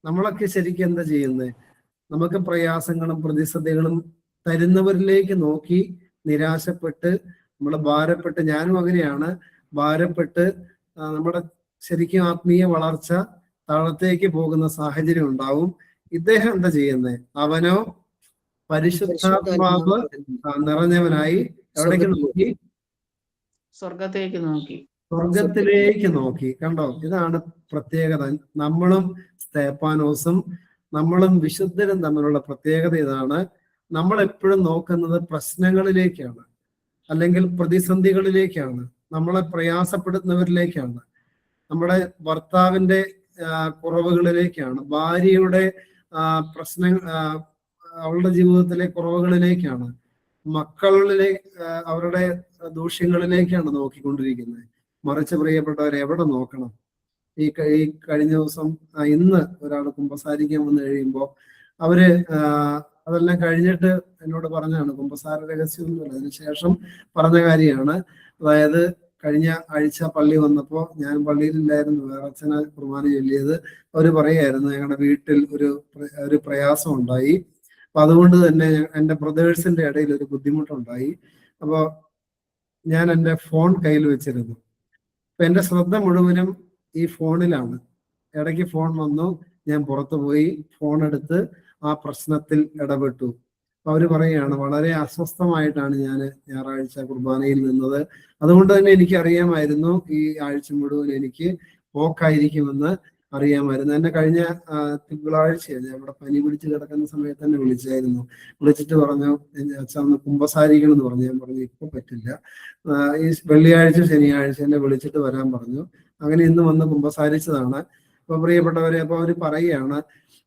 നമ്മളൊക്കെ ശരിക്കും എന്താ ചെയ്യുന്നത്? നമുക്ക് പ്രയാസങ്ങളും പ്രതിസന്ധികളും തരുന്നവരിലേക്ക് നോക്കി നിരാശപ്പെട്ട് നമ്മൾ ഭാരപ്പെട്ട്, ഞാനും അങ്ങനെയാണ്, ഭാരപ്പെട്ട് നമ്മുടെ ശരിക്കും ആത്മീയ വളർച്ച താഴത്തേക്ക് പോകുന്ന സാഹചര്യം ഉണ്ടാവും. ഇദ്ദേഹം എന്താ ചെയ്യുന്നത്? അവനോ പരിശുദ്ധാത്മാവ് നിറഞ്ഞവനായി എവിടേക്ക് നോക്കി? സ്വർഗത്തിലേക്ക് നോക്കി. കണ്ടോ? ഇതാണ് പ്രത്യേകത. നമ്മളും സ്തേഫാനോസും നമ്മളും വിശുദ്ധരും തമ്മിലുള്ള പ്രത്യേകത ഇതാണ്. നമ്മൾ എപ്പോഴും നോക്കുന്നത് പ്രശ്നങ്ങളിലേക്കാണ്, അല്ലെങ്കിൽ പ്രതിസന്ധികളിലേക്കാണ്, നമ്മളെ പ്രയാസപ്പെടുത്തുന്നവരിലേക്കാണ്, നമ്മുടെ ഭർത്താവിന്റെ കുറവുകളിലേക്കാണ്, ഭാര്യയുടെ അവളുടെ ജീവിതത്തിലെ കുറവുകളിലേക്കാണ്, മക്കളിലെ അവരുടെ ദൂഷ്യങ്ങളിലേക്കാണ് നോക്കിക്കൊണ്ടിരിക്കുന്നത്. മറിച്ച് പ്രിയപ്പെട്ടവരെ, എവിടെ നോക്കണം? ഈ കഴിഞ്ഞ ദിവസം ഇന്ന് ഒരാൾ കുമ്പസാരിക്കാൻ വന്നു കഴിയുമ്പോൾ അവര് അതെല്ലാം കഴിഞ്ഞിട്ട് എന്നോട് പറഞ്ഞാണ്, കുമ്പസാര രഹസ്യമൊന്നുമില്ല, അതിനുശേഷം പറഞ്ഞ കാര്യമാണ്. അതായത് കഴിഞ്ഞ ആഴ്ച പള്ളി വന്നപ്പോൾ ഞാൻ പള്ളിയിലില്ലായിരുന്നു, വേറെ അച്ഛനെ കുർബാന ചൊല്ലിയത്. അവര് പറയായിരുന്നു, ഞങ്ങളുടെ വീട്ടിൽ ഒരു പ്രയാസം ഉണ്ടായി, അപ്പൊ അതുകൊണ്ട് തന്നെ എൻ്റെ ബ്രദേഴ്സിന്റെ ഇടയിൽ ഒരു ബുദ്ധിമുട്ടുണ്ടായി. അപ്പോൾ ഞാൻ എൻ്റെ ഫോൺ കയ്യിൽ വെച്ചിരുന്നു. അപ്പൊ എൻ്റെ ശ്രദ്ധ മുഴുവനും ഈ ഫോണിലാണ്. ഇടയ്ക്ക് ഫോൺ വന്നു, ഞാൻ പുറത്തു പോയി ഫോൺ എടുത്ത് ആ പ്രശ്നത്തിൽ ഇടപെട്ടു. അപ്പൊ അവര് പറയുകയാണ്, വളരെ അസ്വസ്ഥമായിട്ടാണ് ഞാൻ ഞായറാഴ്ച കുർബാനയിൽ നിന്നത്. അതുകൊണ്ട് തന്നെ എനിക്ക് അറിയാമായിരുന്നു ഈ ആഴ്ച മുഴുവൻ എനിക്ക് പോക്കായിരിക്കുമെന്ന് അറിയാമായിരുന്നു. എന്നെ കഴിഞ്ഞ തിങ്കളാഴ്ചയാണ്, ഞാൻ ഇവിടെ പനി പിടിച്ച് കിടക്കുന്ന സമയത്ത് തന്നെ വിളിച്ചായിരുന്നു. വിളിച്ചിട്ട് പറഞ്ഞു, അച്ഛൻ ഒന്ന് കുമ്പസാരിക്കണം എന്ന് പറഞ്ഞു. ഞാൻ പറഞ്ഞു ഇപ്പൊ പറ്റില്ല, ഈ വെള്ളിയാഴ്ച ശനിയാഴ്ച എന്നെ വിളിച്ചിട്ട് വരാൻ പറഞ്ഞു. അങ്ങനെ ഇന്ന് വന്ന് കുമ്പസാരിച്ചതാണ്. അപ്പൊ പ്രിയപ്പെട്ടവരെ, അപ്പൊ അവര് പറയുകയാണ്,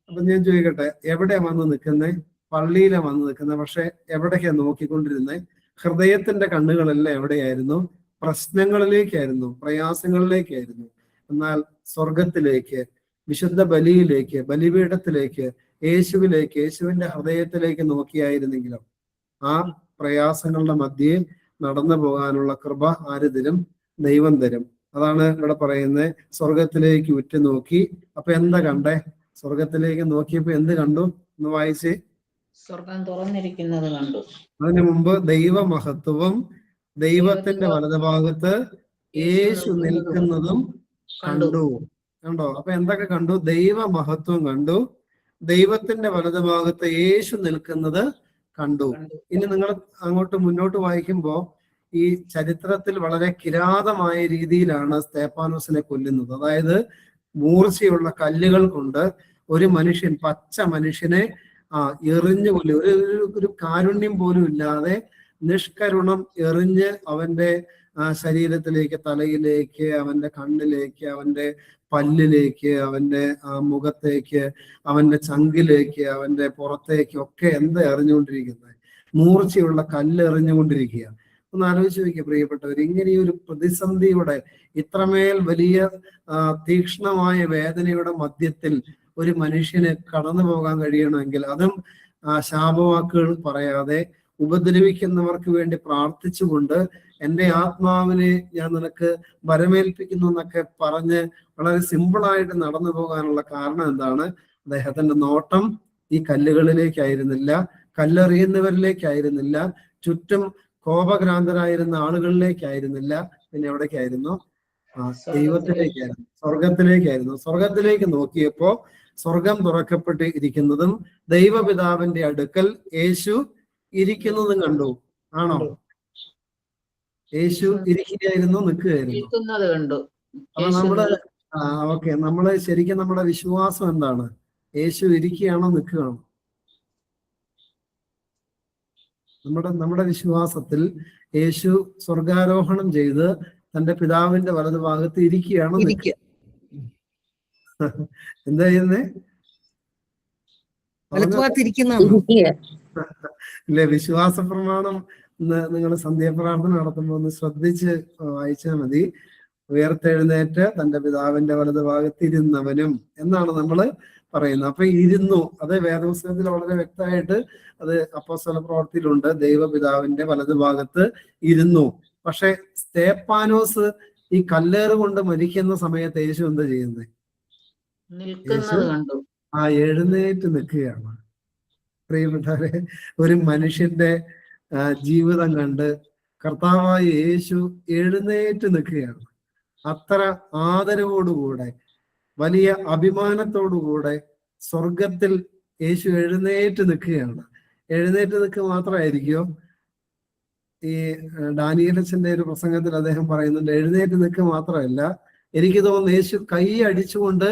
അപ്പൊ ഞാൻ ചോദിക്കട്ടെ, എവിടെയാ വന്ന് നിൽക്കുന്നത്? പള്ളിയിലാ വന്ന് നിൽക്കുന്നത്. പക്ഷെ എവിടേക്കാ നോക്കിക്കൊണ്ടിരുന്നത്? ഹൃദയത്തിന്റെ കണ്ണുകളെല്ലാം എവിടെയായിരുന്നു? പ്രശ്നങ്ങളിലേക്കായിരുന്നു, പ്രയാസങ്ങളിലേക്കായിരുന്നു. എന്നാൽ സ്വർഗത്തിലേക്ക്, വിശുദ്ധ ബലിയിലേക്ക്, ബലിപീഠത്തിലേക്ക്, യേശുവിലേക്ക്, യേശുവിന്റെ ഹൃദയത്തിലേക്ക് നോക്കിയായിരുന്നെങ്കിലും ആ പ്രയാസങ്ങളുടെ മധ്യേ നടന്നു പോകാനുള്ള കൃപ ആര് തരും? ദൈവം തരും. അതാണ് ഇവിടെ പറയുന്നത്, സ്വർഗത്തിലേക്ക് ഉറ്റുനോക്കി. അപ്പൊ എന്താ കണ്ടേ? സ്വർഗത്തിലേക്ക് നോക്കിയപ്പോ എന്ത് കണ്ടു? ഒന്ന് വായിച്ചേ. സ്വർഗം തുറന്നിരിക്കുന്നത് കണ്ടു. അതിനു മുമ്പ് ദൈവമഹത്വവും ദൈവത്തിന്റെ ദൈവത്തിന്റെ വലതുഭാഗത്ത് യേശു നിൽക്കുന്നതും കണ്ടു. കണ്ടു. കണ്ടോ? അപ്പൊ എന്തൊക്കെ കണ്ടു? ദൈവമഹത്വം കണ്ടു, ദൈവത്തിന്റെ വലതുഭാഗത്ത് യേശു നിൽക്കുന്നത് കണ്ടു. ഇനി നിങ്ങൾ അങ്ങോട്ട് മുന്നോട്ട് വായിക്കുമ്പോ ഈ ചരിത്രത്തിൽ വളരെ കിരാതമായ രീതിയിലാണ് സ്തേഫാനോസിനെ കൊല്ലുന്നത്. അതായത് മൂർച്ചയുള്ള കല്ലുകൾ കൊണ്ട് ഒരു മനുഷ്യൻ, പച്ച മനുഷ്യനെ എറിഞ്ഞു കൊല്ലും. ഒരു കാരുണ്യം പോലും ഇല്ലാതെ നിഷ്കരുണം എറിഞ്ഞ് അവന്റെ ശരീരത്തിലേക്ക്, തലയിലേക്ക്, അവന്റെ കണ്ണിലേക്ക്, അവന്റെ പല്ലിലേക്ക്, അവന്റെ മുഖത്തേക്ക്, അവന്റെ ചങ്കിലേക്ക്, അവന്റെ പുറത്തേക്ക് ഒക്കെ എന്താ എറിഞ്ഞുകൊണ്ടിരിക്കുന്നത്? മൂർച്ചയുള്ള കല്ല് എറിഞ്ഞുകൊണ്ടിരിക്കുക. ഒന്ന് ആലോചിച്ച് നോക്കിയ പ്രിയപ്പെട്ടവർ, ഇങ്ങനെയൊരു പ്രതിസന്ധിയുടെ, ഇത്രമേൽ വലിയ തീക്ഷ്ണമായ വേദനയുടെ മധ്യത്തിൽ ഒരു മനുഷ്യന് കടന്നു പോകാൻ കഴിയണമെങ്കിൽ, അതും ശാപവാക്കുകൾ പറയാതെ ഉപദ്രവിക്കുന്നവർക്ക് വേണ്ടി പ്രാർത്ഥിച്ചുകൊണ്ട് എൻ്റെ ആത്മാവിനെ ഞാൻ നിനക്ക് വരമേൽപ്പിക്കുന്നു എന്നൊക്കെ പറഞ്ഞ് വളരെ സിമ്പിളായിട്ട് നടന്നു പോകാനുള്ള കാരണം എന്താണ്? അദ്ദേഹത്തിന്റെ നോട്ടം ഈ കല്ലുകളിലേക്കായിരുന്നില്ല, കല്ലെറിയുന്നവരിലേക്കായിരുന്നില്ല, ചുറ്റും കോപഭ്രാന്തരായിരുന്ന ആളുകളിലേക്കായിരുന്നില്ല, പിന്നെ എവിടേക്കായിരുന്നു? ദൈവത്തിലേക്കായിരുന്നു, സ്വർഗത്തിലേക്കായിരുന്നു. സ്വർഗത്തിലേക്ക് നോക്കിയപ്പോ സ്വർഗം തുറക്കപ്പെട്ട് ഇരിക്കുന്നതും ദൈവപിതാവിന്റെ അടുക്കൽ യേശു ഇരിക്കുന്നതും കണ്ടു. ആണോ? യേശു ഇരിക്കുകയായിരുന്നു, നിൽക്കുകയായിരുന്നു? അപ്പൊ നമ്മള് ശരിക്കും നമ്മുടെ വിശ്വാസം എന്താണ്? യേശു ഇരിക്കുകയാണോ, നിൽക്കുകയാണോ? നമ്മുടെ വിശ്വാസത്തിൽ യേശു സ്വർഗാരോഹണം ചെയ്ത് തന്റെ പിതാവിന്റെ വലതുഭാഗത്ത് ഇരിക്കുകയാണോ, നിൽക്കുക? എന്താ ചെയ്യുന്നേ? ഇല്ലേ? വിശ്വാസ പ്രമാണം നിങ്ങൾ സന്ധ്യാപ്രാർത്ഥന നടത്തുമ്പോൾ ഒന്ന് ശ്രദ്ധിച്ച് വായിച്ചാൽ മതി. ഉയർത്തെഴുന്നേറ്റ് തന്റെ പിതാവിന്റെ വലതുഭാഗത്ത് ഇരുന്നവനും എന്നാണ് നമ്മൾ പറയുന്നത്. അപ്പൊ ഇരുന്നു, അത് വേദപുസ്തകത്തിൽ വളരെ വ്യക്തമായിട്ട് അത് അപ്പോസ്തല പ്രവൃത്തിയിലുണ്ട്. ദൈവപിതാവിന്റെ വലതുഭാഗത്ത് ഇരുന്നു. പക്ഷെ സ്തേഫാനോസ് ഈ കല്ലേറ് കൊണ്ട് മരിക്കുന്ന സമയത്ത് യേശു എന്താ ചെയ്യുന്നത്? യേശു എഴുന്നേറ്റ് നിൽക്കുകയാണ്. പ്രിയപ്പെട്ടവരെ, ഒരു മനുഷ്യന്റെ ജീവിതം കണ്ട് കർത്താവായ യേശു എഴുന്നേറ്റ് നിൽക്കുകയാണ്. അത്ര ആദരവോടുകൂടെ, വലിയ അഭിമാനത്തോടുകൂടെ സ്വർഗത്തിൽ യേശു എഴുന്നേറ്റ് നിൽക്കുകയാണ്. എഴുന്നേറ്റ് നിൽക്കുക മാത്രമായിരിക്കോ? ഈ ഡാനിയേലച്ചന്റെ ഒരു പ്രസംഗത്തിൽ അദ്ദേഹം പറയുന്നുണ്ട്, എഴുന്നേറ്റ് നിൽക്കുക മാത്രമല്ല, എനിക്ക് തോന്നുന്നു യേശു കൈ അടിച്ചുകൊണ്ട്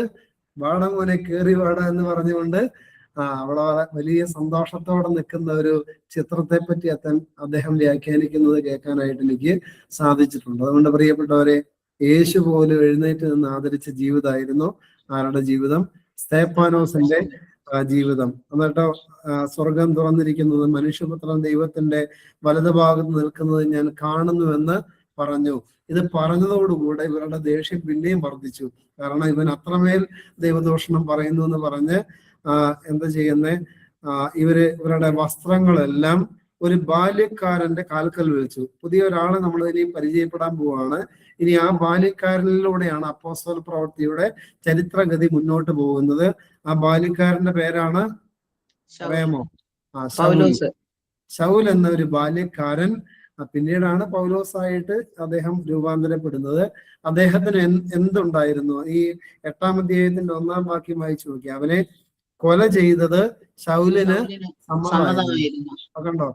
വാട മോനെ കേറി വാട എന്ന് പറഞ്ഞുകൊണ്ട് അവിടെ വലിയ സന്തോഷത്തോടെ നിൽക്കുന്ന ഒരു ചിത്രത്തെ പറ്റി അദ്ദേഹം വ്യാഖ്യാനിക്കുന്നത് കേൾക്കാനായിട്ട് എനിക്ക് സാധിച്ചിട്ടുണ്ട്. അതുകൊണ്ട് പ്രിയപ്പെട്ടവരെ, യേശു പോലും എഴുന്നേറ്റ് നിന്ന് ആദരിച്ച ജീവിതമായിരുന്നു ആരുടെ ജീവിതം? സ്തേഫാനോസിന്റെ ജീവിതം. എന്നിട്ടോ സ്വർഗം തുറന്നിരിക്കുന്നത്, മനുഷ്യപുത്രൻ ദൈവത്തിന്റെ വലതുഭാഗത്ത് നിൽക്കുന്നത് ഞാൻ കാണുന്നുവെന്ന് പറഞ്ഞു. ഇത് പറഞ്ഞതോടുകൂടെ ഇവരുടെ ദേഷ്യം പിന്നെയും വർദ്ധിച്ചു. കാരണം ഇവൻ അത്രമേൽ ദൈവദൂഷണം പറയുന്നു എന്ന് പറഞ്ഞ് എന്താ ചെയ്യുന്നേ? ഇവരുടെ വസ്ത്രങ്ങളെല്ലാം ഒരു ബാല്യക്കാരന്റെ കാൽക്കൽ വെച്ചു. പുതിയ ഒരാളെ നമ്മൾ ഇനി പരിചയപ്പെടാൻ പോവാണ്. ഇനി ആ ബാല്യക്കാരനിലൂടെയാണ് അപ്പോസ്തല പ്രവൃത്തിയുടെ ചരിത്രഗതി മുന്നോട്ട് പോകുന്നത്. ആ ബാല്യക്കാരന്റെ പേരാണ്, പറയാമോ? ശൗൽ എന്ന ഒരു ബാല്യക്കാരൻ പിന്നീടാണ് പൗലോസായിട്ട് അദ്ദേഹം രൂപാന്തരപ്പെടുന്നത്. അദ്ദേഹത്തിന് എന്തുണ്ടായിരുന്നു? ഈ 8-ാം അധ്യായത്തിന്റെ 1-ാം വാക്യം വായിച്ചു നോക്കി. അവനെ കൊല ചെയ്തത് ശൗലിന് സമ്മതമായിരുന്നു. കണ്ടോ?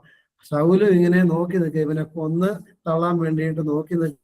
ശൗലും ഇങ്ങനെ നോക്കി നിൽക്കുക, ഇവനെ കൊന്ന് തള്ളാൻ വേണ്ടിയിട്ട് നോക്കി നിൽക്കുക.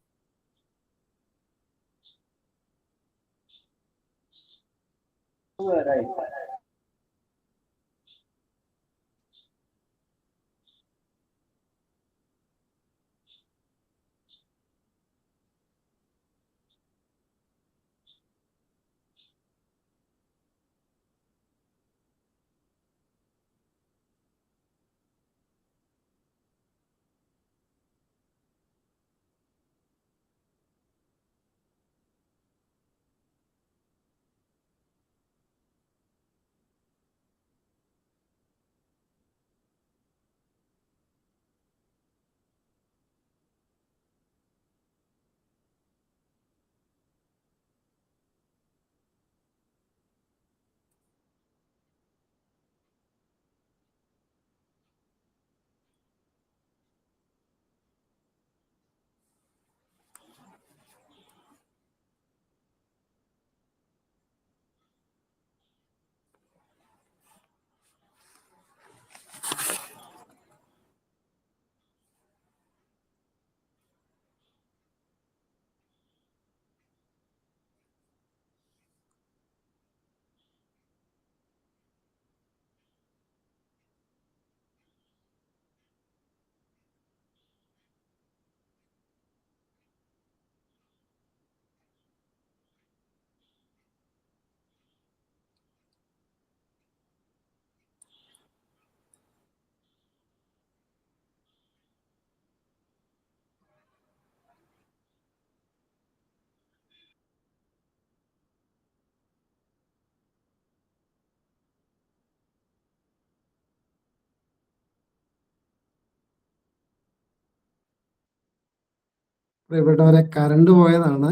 പ്രിയപ്പെട്ടവരെ, കറണ്ട് പോയതാണ്.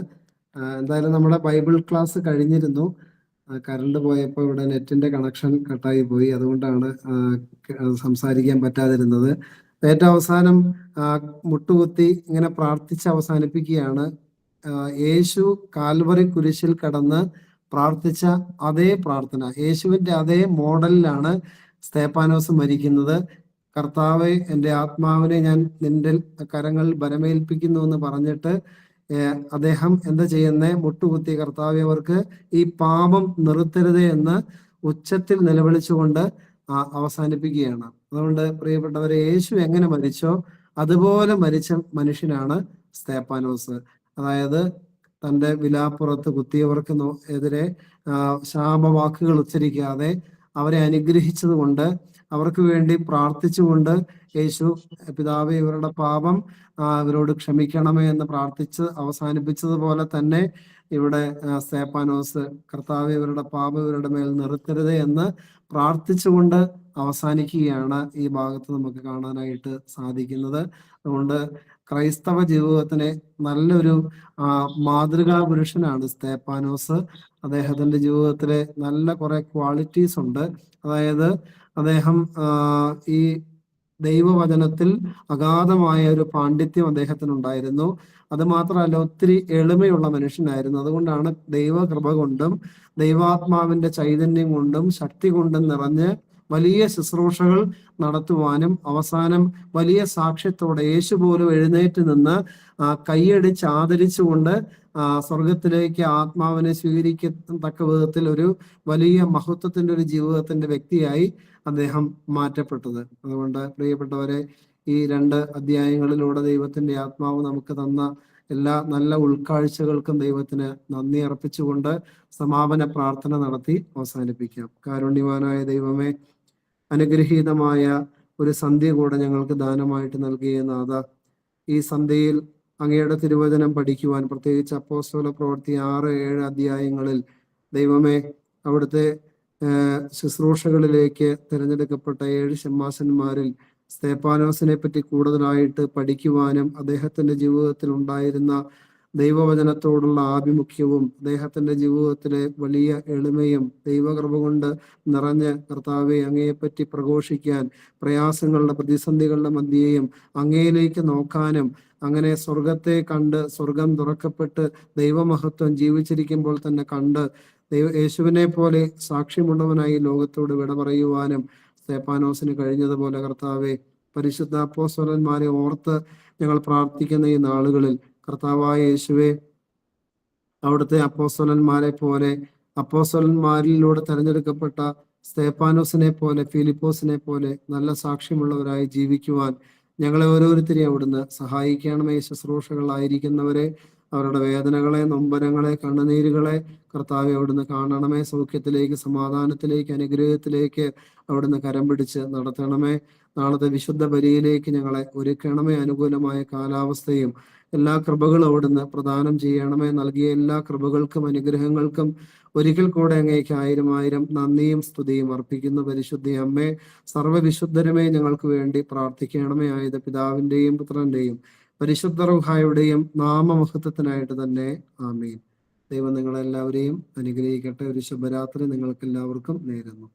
എന്തായാലും നമ്മുടെ ബൈബിൾ ക്ലാസ് കഴിഞ്ഞിരുന്നു. കറണ്ട് പോയപ്പോൾ ഇവിടെ നെറ്റിന്റെ കണക്ഷൻ കട്ടായി പോയി. അതുകൊണ്ടാണ് സംസാരിക്കാൻ പറ്റാതിരുന്നത്. ഏറ്റവും അവസാനം മുട്ടുകുത്തി ഇങ്ങനെ പ്രാർത്ഥിച്ച് അവസാനിപ്പിക്കുകയാണ്. യേശു കാൽവറി കുരിശിൽ കടന്ന് പ്രാർത്ഥിച്ച അതേ പ്രാർത്ഥന, യേശുവിന്റെ അതേ മോഡലിലാണ് സ്തേഫാനോസ് മരിക്കുന്നത്. കർത്താവെ, എൻ്റെ ആത്മാവിനെ ഞാൻ നിന്റെ കരങ്ങളിൽ ബലമേൽപ്പിക്കുന്നു എന്ന് പറഞ്ഞിട്ട് അദ്ദേഹം എന്താ ചെയ്യുന്നേ? മുട്ടുകുത്തി കർത്താവെ, അവർക്ക് ഈ പാപം നിർത്തരുതേ എന്ന് ഉച്ചത്തിൽ നിലവിളിച്ചുകൊണ്ട് അവസാനിപ്പിക്കുകയാണ്. അതുകൊണ്ട് പ്രിയപ്പെട്ടവരെ, യേശു എങ്ങനെ മരിച്ചോ അതുപോലെ മരിച്ച മനുഷ്യനാണ് സ്തേഫാനോസ്. അതായത് തൻ്റെ വിലാപ്പുറത്ത് കുത്തിയവർക്ക് എതിരെ ശാപവാക്കുകൾ ഉച്ചരിക്കാതെ അവരെ അനുഗ്രഹിച്ചത് കൊണ്ട്, അവർക്ക് വേണ്ടി പ്രാർത്ഥിച്ചുകൊണ്ട് യേശു, പിതാവേ, ഇവരുടെ പാപം ഇവരോട് ക്ഷമിക്കണമേ എന്ന് പ്രാർത്ഥിച്ച് അവസാനിപ്പിച്ചതുപോലെ തന്നെ ഇവിടെ സ്തേഫാനോസ്, കർത്താവേ, ഇവരുടെ പാപം ഇവരുടെ മേൽ നിർത്തരുതേ എന്ന് പ്രാർത്ഥിച്ചുകൊണ്ട് അവസാനിക്കുകയാണ് ഈ ഭാഗത്ത് നമുക്ക് കാണാനായിട്ട് സാധിക്കുന്നത്. അതുകൊണ്ട് ക്രൈസ്തവ ജീവിതത്തിന് നല്ലൊരു മാതൃകാ പുരുഷനാണ് സ്തേഫാനോസ്. അദ്ദേഹത്തിന്റെ ജീവിതത്തിലെ നല്ല കുറെ ക്വാളിറ്റീസ് ഉണ്ട്. അതായത് അദ്ദേഹം ഈ ദൈവവചനത്തിൽ അഗാധമായ ഒരു പാണ്ഡിത്യം അദ്ദേഹത്തിനുണ്ടായിരുന്നു. അത് മാത്രമല്ല, ഒത്തിരി എളിമയുള്ള മനുഷ്യനായിരുന്നു. അതുകൊണ്ടാണ് ദൈവകൃപ കൊണ്ടും ദൈവാത്മാവിന്റെ ചൈതന്യം കൊണ്ടും ശക്തി കൊണ്ടും നിറഞ്ഞ് വലിയ ശുശ്രൂഷകൾ നടത്തുവാനും അവസാനം വലിയ സാക്ഷ്യത്തോടെ യേശു പോലും എഴുന്നേറ്റ് നിന്ന് കൈയടിച്ച് ആദരിച്ചുകൊണ്ട് സ്വർഗത്തിലേക്ക് ആത്മാവിനെ സ്വീകരിക്കത്തക്ക വിധത്തിൽ ഒരു വലിയ മഹത്വത്തിന്റെ ഒരു ജീവിതത്തിന്റെ വ്യക്തിയായി അദ്ദേഹം മാറ്റപ്പെട്ടത്. അതുകൊണ്ട് പ്രിയപ്പെട്ടവരെ, ഈ 2 അധ്യായങ്ങളിലൂടെ ദൈവത്തിന്റെ ആത്മാവ് നമുക്ക് തന്ന എല്ലാ നല്ല ഉൾക്കാഴ്ചകൾക്കും ദൈവത്തിന് നന്ദി അർപ്പിച്ചുകൊണ്ട് സമാപന പ്രാർത്ഥന നടത്തി അവസാനിപ്പിക്കാം. കാരുണ്യവാനായ ദൈവമേ, അനുഗ്രഹീതമായ ഒരു സന്ധ്യ കൂടെ ഞങ്ങൾക്ക് ദാനമായിട്ട് നൽകിയ നാഥ, ഈ സന്ധ്യയിൽ അങ്ങയുടെ തിരുവചനം പഠിക്കുവാൻ, പ്രത്യേകിച്ച് അപ്പോസ്തല പ്രവൃത്തി 6-7 അധ്യായങ്ങളിൽ ദൈവമേ, അവിടുത്തെ ശുശ്രൂഷകളിലേക്ക് തിരഞ്ഞെടുക്കപ്പെട്ട 7 ശമ്മാശന്മാരിൽ സ്തേഫാനോസിനെ പറ്റി കൂടുതലായിട്ട് പഠിക്കുവാനും അദ്ദേഹത്തിന്റെ ജീവിതത്തിൽ ഉണ്ടായിരുന്ന ദൈവവചനത്തോടുള്ള ആഭിമുഖ്യവും അദ്ദേഹത്തിന്റെ ജീവിതത്തിലെ വലിയ എളിമയും ദൈവകൃപ കൊണ്ട് നിറഞ്ഞ് കർത്താവെ, അങ്ങയെപ്പറ്റി പ്രഘോഷിക്കാൻ, പ്രയാസങ്ങളുടെ പ്രതിസന്ധികളുടെ മധ്യേയും അങ്ങയിലേക്ക് നോക്കാനും, അങ്ങനെ സ്വർഗത്തെ കണ്ട് സ്വർഗം തുറക്കപ്പെട്ട് ദൈവമഹത്വം ജീവിച്ചിരിക്കുമ്പോൾ തന്നെ കണ്ട് യേശുവിനെ പോലെ സാക്ഷ്യമുള്ളവനായി ലോകത്തോട് വിട പറയുവാനും സ്തേഫാനോസിന് കഴിഞ്ഞതുപോലെ കർത്താവെ, പരിശുദ്ധ അപ്പോസ്തലന്മാരെ ഓർത്ത് ഞങ്ങൾ പ്രാർത്ഥിക്കുന്ന ഈ നാളുകളിൽ കർത്താവായ യേശുവെ, അവിടുത്തെ അപ്പോസ്തലന്മാരെ പോലെ, അപ്പോസ്തലന്മാരിലൂടെ തെരഞ്ഞെടുക്കപ്പെട്ട സ്തേഫാനോസിനെ പോലെ, ഫിലിപ്പോസിനെ പോലെ നല്ല സാക്ഷ്യമുള്ളവരായി ജീവിക്കുവാൻ ഞങ്ങളെ ഓരോരുത്തരെയും അവിടുന്ന് സഹായിക്കണമേ. ശുശ്രൂഷകളായിരിക്കുന്നവരെ, അവരുടെ വേദനകളെ, നൊമ്പരങ്ങളെ, കണ്ണുനീരുകളെ കർത്താവെ അവിടുന്ന് കാണണമേ. സൗഖ്യത്തിലേക്ക്, സമാധാനത്തിലേക്ക്, അനുഗ്രഹത്തിലേക്ക് അവിടുന്ന് കരം പിടിച്ച് നടത്തണമേ. നാളത്തെ വിശുദ്ധ ബലിയിലേക്ക് ഞങ്ങളെ ഒരുക്കണമേ. അനുകൂലമായ കാലാവസ്ഥയും എല്ലാ കൃപകളും അവിടുന്ന് പ്രദാനം ചെയ്യണമേ. നൽകിയ എല്ലാ കൃപകൾക്കും അനുഗ്രഹങ്ങൾക്കും ഒരിക്കൽ കൂടെ അങ്ങേക്ക് 1000 നന്ദിയും സ്തുതിയും അർപ്പിക്കുന്നു. പരിശുദ്ധ അമ്മേ, സർവ്വവിശുദ്ധരുമേ, ഞങ്ങൾക്ക് വേണ്ടി പ്രാർത്ഥിക്കണമേ. ആയത് പിതാവിന്റെയും പുത്രന്റെയും പരിശുദ്ധ റൂഹായുടെയും നാമമഹത്വത്തിനായിട്ട് തന്നെ. ആമീൻ. ദൈവം നിങ്ങളെല്ലാവരെയും അനുഗ്രഹിക്കട്ടെ. ഒരു ശുഭരാത്രി നിങ്ങൾക്ക് എല്ലാവർക്കും നേരുന്നു.